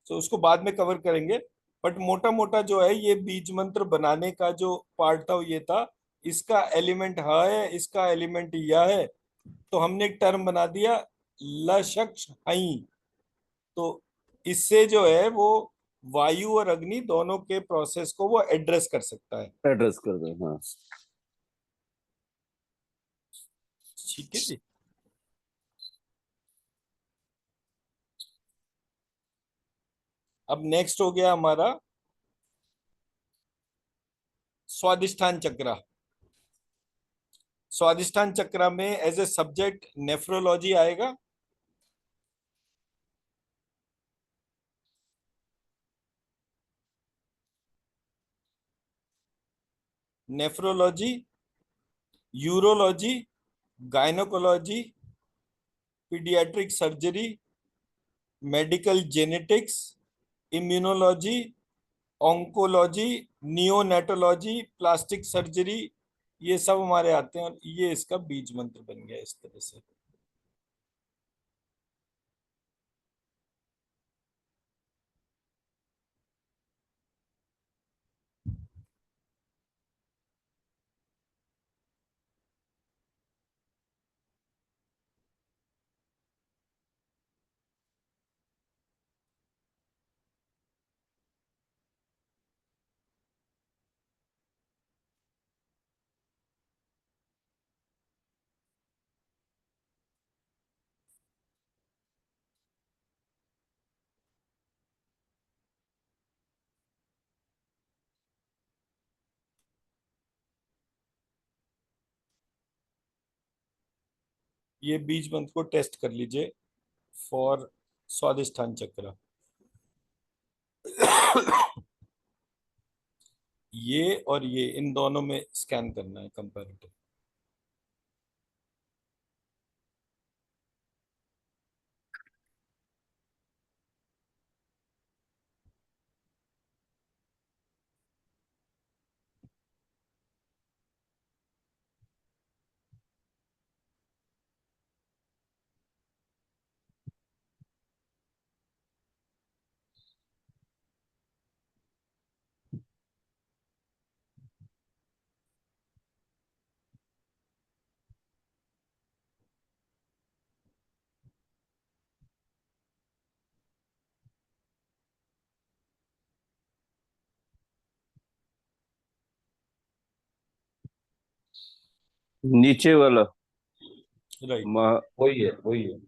तो उसको बाद में कवर करेंगे। बट मोटा मोटा जो है ये बीज मंत्र बनाने का जो पार्ट था वो ये था, इसका एलिमेंट ह है, इसका एलिमेंट यह है। तो हमने एक टर्म बना दिया लशक्ष हई, तो इससे जो है वो वायु और अग्नि दोनों के प्रोसेस को वो एड्रेस कर सकता है। एड्रेस कर दो, हाँ। ठीक है जी। अब नेक्स्ट हो गया हमारा स्वादिष्ठान चक्र। स्वादिष्ठान चक्र में एज ए सब्जेक्ट नेफ्रोलॉजी आएगा। Nephrology, urology, gynaecology, paediatric surgery, medical genetics, immunology, oncology, neonatology, plastic surgery, ये सब हमारे आते हैं और ये इसका बीज मंत्र बन गया इस तरह से। ये बीज मंत्र को टेस्ट कर लीजिए फॉर स्वादिष्ठान चक्र। ये और ये इन दोनों में स्कैन करना है कंपैरेटिव। नीचे वाला राइट। महा वही है, वही है।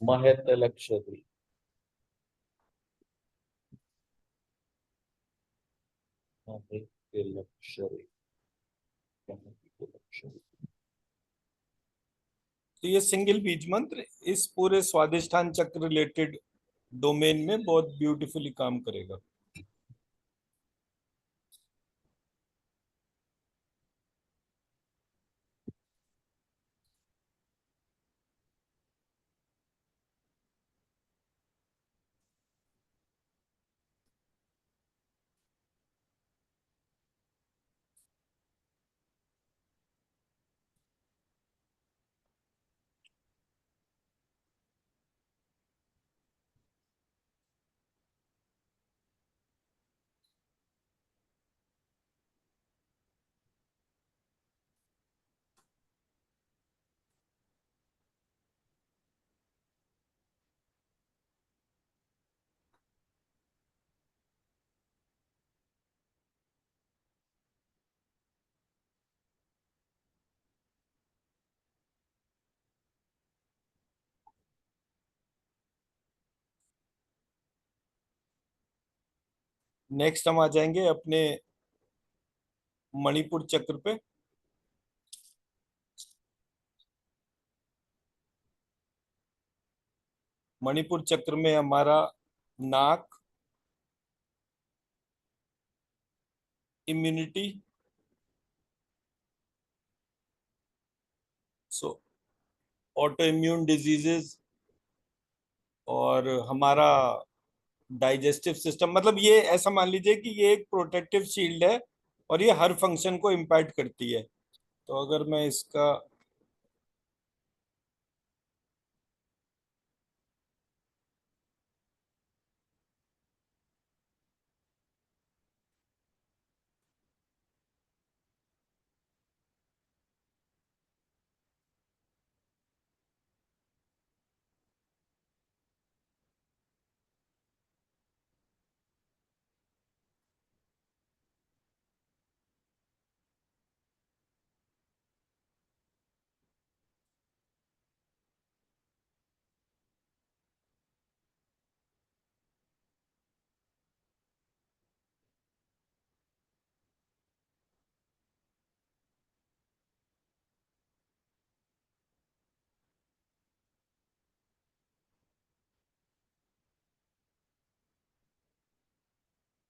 महत लक्षद्वीप। महत लक्षद्वीप। महत लक्षद्वीप। तो ये सिंगल बीज मंत्र इस पूरे स्वादिष्ठान चक्र रिलेटेड डोमेन में बहुत ब्यूटीफुली काम करेगा। नेक्स्ट हम आ जाएंगे अपने मणिपुर चक्र पे। मणिपुर चक्र में हमारा नाक, इम्यूनिटी, सो ऑटो इम्यून डिजीजेस, और हमारा डाइजेस्टिव सिस्टम। मतलब ये ऐसा मान लीजिए कि ये एक प्रोटेक्टिव शील्ड है और ये हर फंक्शन को इम्पैक्ट करती है। तो अगर मैं इसका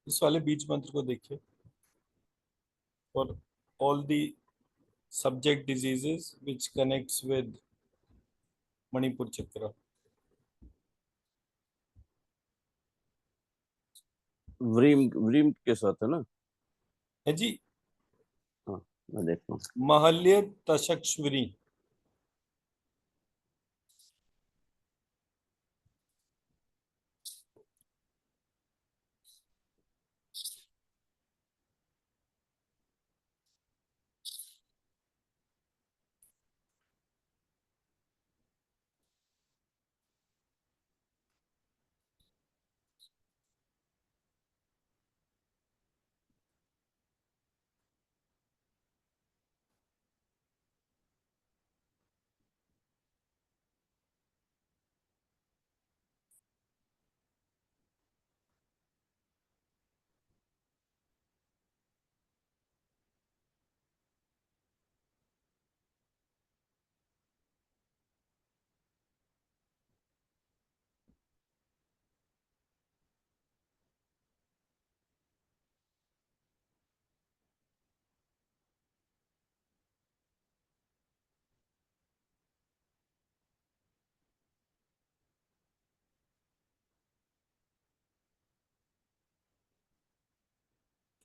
इस वाले बीज मंत्र को देखिए। For all the subject diseases which connects with Manipur चक्र। व्रीम व्रीम के साथ है ना? है जी। हाँ, मैं देखता हूँ। महल्य तशक्श्वरी।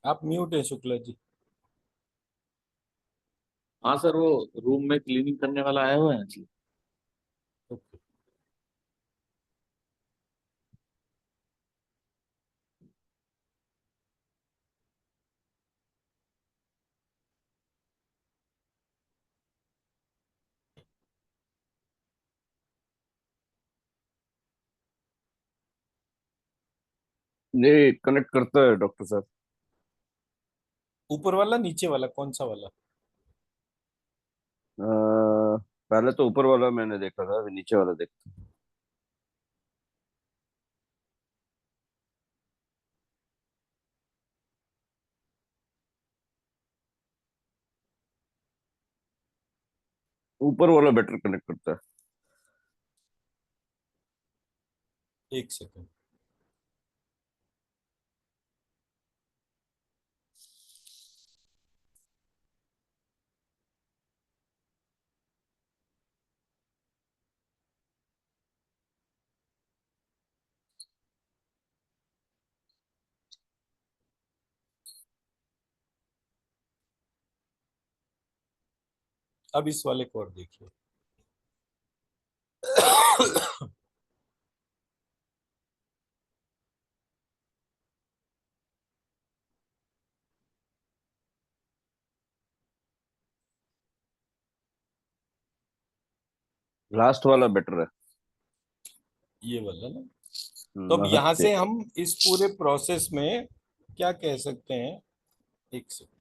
आप म्यूट है शुक्ला जी। हाँ सर, वो रूम में क्लीनिंग करने वाला आया हुआ है जी। ओके। ये कनेक्ट करता है डॉक्टर साहब? ऊपर वाला नीचे वाला कौन सा वाला? अ, पहले तो ऊपर वाला मैंने देखा था, अभी नीचे वाला देखता हूँ। ऊपर वाला बेटर कनेक्ट करता है। एक सेकंड। अब इस वाले को और देखिए। लास्ट वाला बेटर है। ये वाला ना। तो अब यहां महत्य। से हम इस पूरे प्रोसेस में क्या कह सकते हैं? एक सेकंड।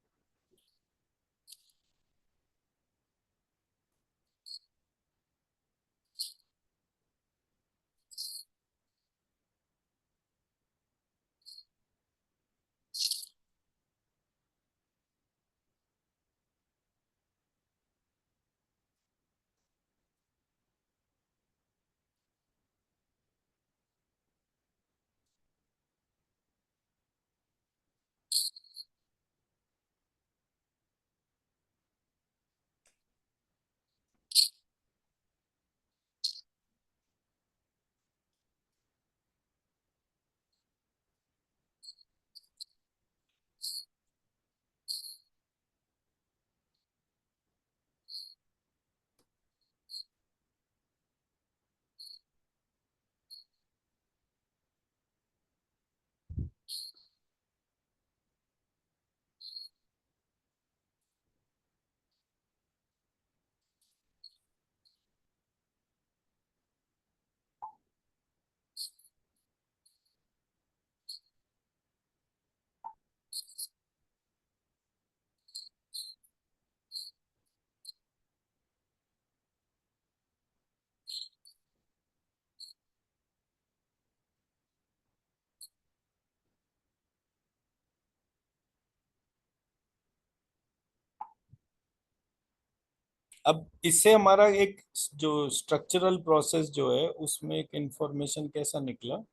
अब इससे हमारा एक जो स्ट्रक्चरल प्रोसेस जो है उसमें एक इंफॉर्मेशन कैसा निकला?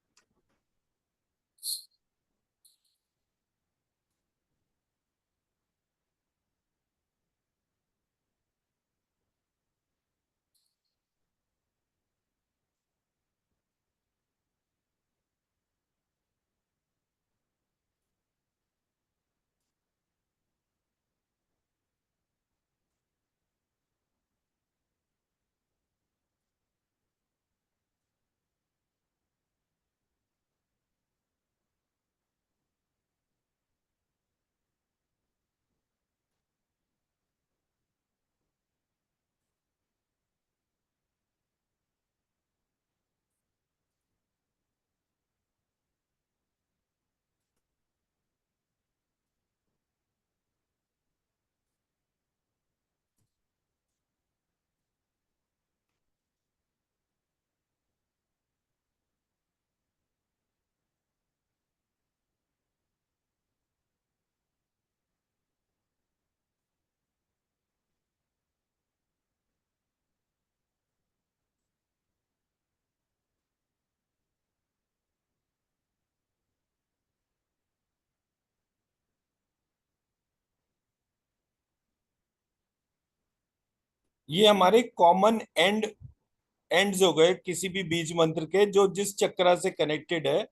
ये हमारे कॉमन एंड्स हो गए किसी भी बीज मंत्र के, जो जिस चक्रा से कनेक्टेड है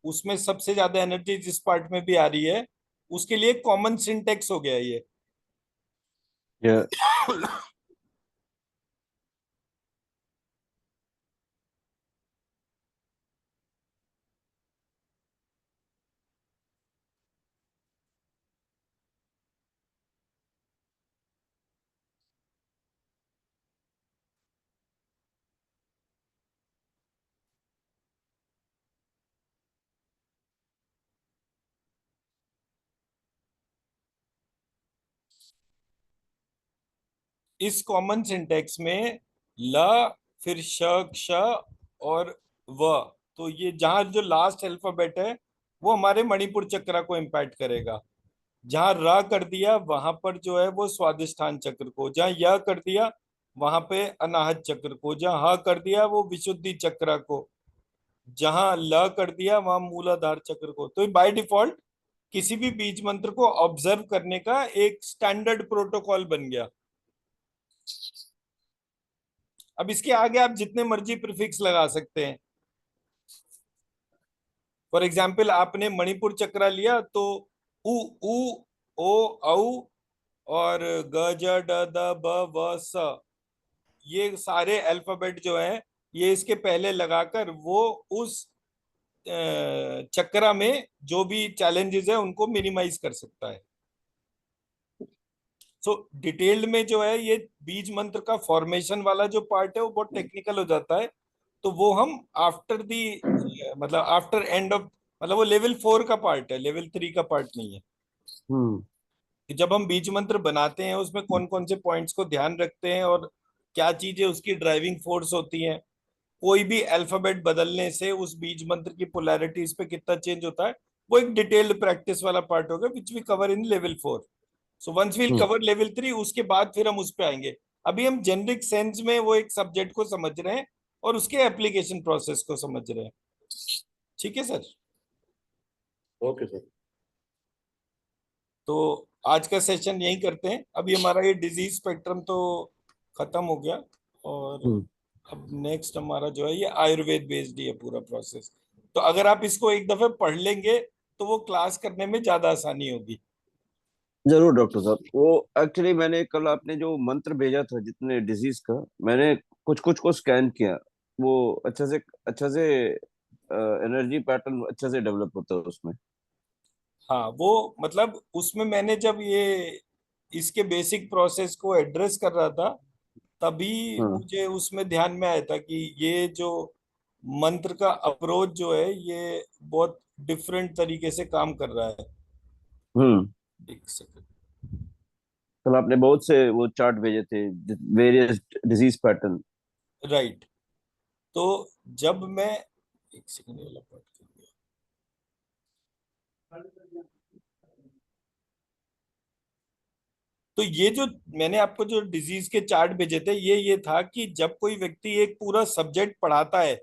उसमें सबसे ज्यादा एनर्जी जिस पार्ट में भी आ रही है, उसके लिए कॉमन सिंटेक्स हो गया ये। या इस कॉमन सिंटेक्स में ल, फिर श, क्ष और व, तो ये जहां जो लास्ट अल्फाबेट है वो हमारे मणिपुर चक्र को इम्पैक्ट करेगा। जहां र कर दिया वहां पर जो है वो स्वादिष्ठान चक्र को, जहां य कर दिया वहां पे अनाहत चक्र को, जहां ह कर दिया वो विशुद्धि चक्र को, जहां ल कर दिया वहां मूलाधार चक्र को। तो बाय डिफॉल्ट किसी भी बीज मंत्र को ऑब्जर्व करने का एक स्टैंडर्ड प्रोटोकॉल बन गया। अब इसके आगे आप जितने मर्जी प्रीफिक्स लगा सकते हैं। फॉर एग्जाम्पल आपने मणिपुर चक्रा लिया तो उ, उ, ओ, औ और ग, ज, ड, द, ब, व, स, ये सारे अल्फाबेट जो हैं ये इसके पहले लगाकर वो उस चक्रा में जो भी चैलेंजेस है उनको मिनिमाइज कर सकता है। सो डिटेल्ड में जो है ये बीज मंत्र का फॉर्मेशन वाला जो पार्ट है वो बहुत टेक्निकल हो जाता है। तो वो हम आफ्टर दी, मतलब आफ्टर एंड ऑफ, मतलब वो लेवल 4 का पार्ट है, लेवल 3 का पार्ट नहीं है। हम्म कि जब हम बीज मंत्र बनाते हैं उसमें कौन कौन से पॉइंट्स को ध्यान रखते हैं और क्या चीजें उसकी ड्राइविंग फोर्स होती हैं, कोई भी अल्फाबेट बदलने से उस बीज मंत्र की पोलैरिटीज पे कितना चेंज होता है, वो एक डिटेल्ड प्रैक्टिस वाला पार्ट होगा which we cover in level 4। So once we'll hmm cover level 3 उसके बाद फिर हम उस पे आएंगे। अभी हम जेनरिक सेंस में वो एक सब्जेक्ट को समझ रहे हैं और उसके एप्लीकेशन प्रोसेस को समझ रहे हैं। ठीक है सर। Okay sir. तो आज का सेशन यही करते हैं। अभी हमारा ये डिजीज स्पेक्ट्रम तो खत्म हो गया, और हम्म अब नेक्स्ट हमारा जो है ये आयुर्वेद बेस्ड ही है पूरा प्रोसेस। तो अगर आप इसको एक दफे पढ़ लेंगे तो वो क्लास करने में ज्यादा आसानी होगी। जरूर डॉक्टर साहब। वो एक्चुअली मैंने कल आपने जो मंत्र भेजा था जितने डिजीज का, मैंने कुछ कुछ को स्कैन किया। वो अच्छे से एनर्जी पैटर्न अच्छे से डेवलप होता है उसमें। हाँ वो मतलब उसमें मैंने जब ये इसके बेसिक प्रोसेस को एड्रेस कर रहा था तभी हाँ। मुझे उसमें ध्यान में आया था कि ये जो मंत्र का अप्रोच जो है ये बहुत डिफरेंट तरीके से काम कर रहा है। हम्म एक सेकंड। कल आपने बहुत से वो चार्ट भेजे थे, वेरियस डिजीज पैटर्न। राइट। तो जब मैं, एक सेकंड, ये वाला part कर दिया। तो ये जो मैंने आपको जो डिजीज के चार्ट भेजे थे ये था कि जब कोई व्यक्ति एक पूरा सब्जेक्ट पढ़ाता है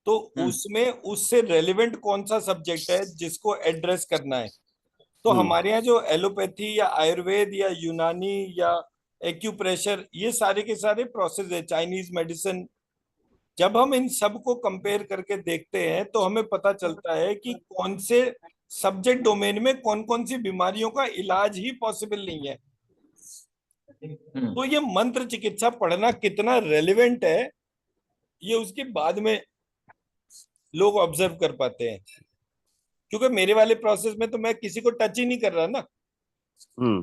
तो हम्म उसमें उससे रेलेवेंट कौन सा सब्जेक्ट है जिसको एड्रेस करना है। तो हम्म हमारे यहाँ जो एलोपैथी या आयुर्वेद या यूनानी या एक्यूप्रेशर ये सारे के सारे प्रोसेस है, चाइनीज मेडिसिन, जब हम इन सब को कंपेयर करके देखते हैं तो हमें पता चलता है कि कौन से सब्जेक्ट डोमेन में कौन कौन सी बीमारियों का इलाज ही पॉसिबल नहीं है। तो ये मंत्र चिकित्सा पढ़ना कितना रेलेवेंट है ये उसके बाद में लोग ऑब्जर्व कर पाते हैं। क्योंकि मेरे वाले प्रोसेस में तो मैं किसी को टच ही नहीं कर रहा ना। हम्म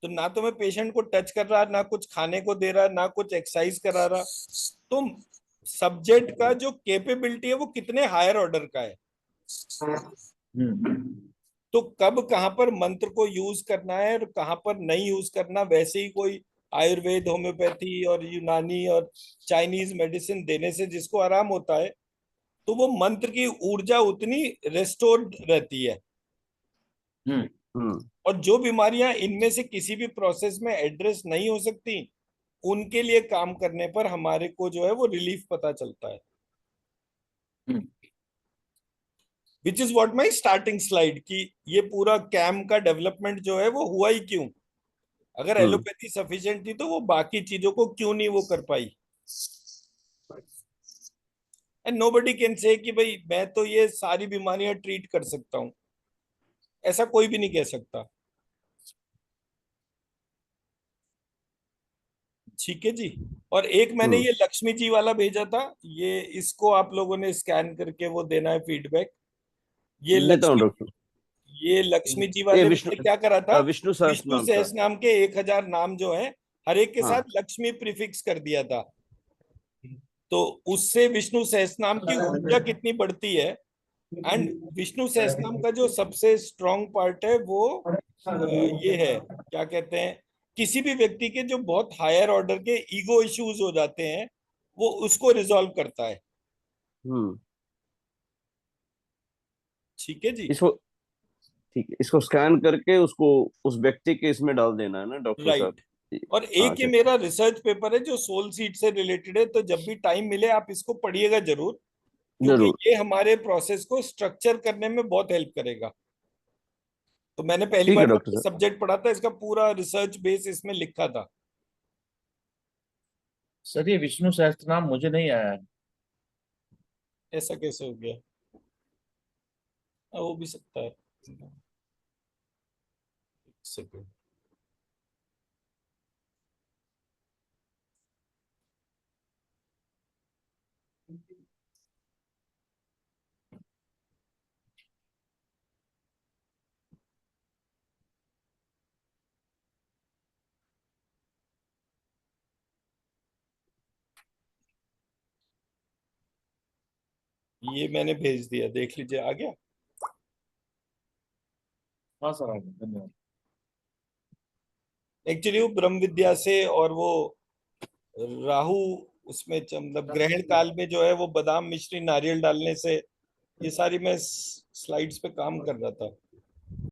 तो ना तो मैं पेशेंट को टच कर रहा, ना कुछ खाने को दे रहा, ना कुछ एक्सरसाइज करा रहा। तो सब्जेक्ट का जो कैपेबिलिटी है वो कितने हायर ऑर्डर का है। हम्म तो कब कहाँ पर मंत्र को यूज करना है और कहाँ पर नहीं यूज करना, वैसे ही कोई आयुर्वेद, होम्योपैथी और यूनानी और चाइनीज मेडिसिन देने से जिसको आराम होता है तो वो मंत्र की ऊर्जा उतनी रेस्टोर्ड रहती है। हम्म हम्म और जो बीमारियां इनमें से किसी भी प्रोसेस में एड्रेस नहीं हो सकती उनके लिए काम करने पर हमारे को जो है वो रिलीफ पता चलता है। Hmm which is what my starting slide, कि ये पूरा कैम का डेवलपमेंट जो है वो हुआ ही क्यों। अगर एलोपैथी सफिशिएंट थी तो वो बाकी चीजों को क्यों नहीं वो कर पाई? एंड नोबडी कैन से कि भाई मैं तो ये सारी बीमारियां ट्रीट कर सकता हूँ, ऐसा कोई भी नहीं कह सकता। ठीक है जी। और एक मैंने हम्म। ये लक्ष्मी जी वाला भेजा था, ये इसको आप लोगों ने स्कैन करके वो देना है फीडबैक। ये देता हूँ लक्ष्मी डॉक्टर। ये लक्ष्मी जी ये वाले विष्णु, मैंने क्या करा था, विष्णु सहस्त्र विष्णु नाम का। सहस नाम के 1,000 नाम जो है, हर एक के हाँ। साथ लक्ष्मी प्रीफिक्स कर दिया था। तो उससे विष्णु सहस्त्रनाम की ऊर्जा कितनी बढ़ती है। एंड विष्णु सहस्त्रनाम का जो सबसे स्ट्रॉन्ग पार्ट है वो ये है, क्या कहते हैं, किसी भी व्यक्ति के जो बहुत हायर ऑर्डर के ईगो इश्यूज हो जाते हैं वो उसको रिजॉल्व करता है। हम्म। ठीक है जी। इसको, ठीक है, इसको स्कैन करके उसको उस व्यक्ति के इसमें डाल देना है ना डॉक्टर साहब? राइट। और हाँ, एक ये अच्छा। मेरा रिसर्च पेपर है जो सोल सीड से रिलेटेड है, तो जब भी टाइम मिले आप इसको पढ़िएगा जरूर, क्योंकि जरूर। ये हमारे प्रोसेस को स्ट्रक्चर करने में बहुत हेल्प करेगा। तो मैंने पहली ठीक है बार जब डॉक्टर ये साहब। सब्जेक्ट पढ़ा था इसका पूरा रिसर्च बेस इसमें लिखा था। सर ये विष्णु सहस्त्र नाम मुझे नहीं आया है। ऐसा कैसे हो गया? हो भी सकता है। एक सेकंड। ये मैंने भेज दिया, देख लीजिए, आ गया। हाँ सर, आ गया, धन्यवाद। एक्चुअली वो ब्रह्म विद्या से और वो राहु उसमें मतलब ग्रहण काल में जो है वो बादाम मिश्री नारियल डालने से, ये सारी मैं स्लाइड्स पे काम कर रहा था।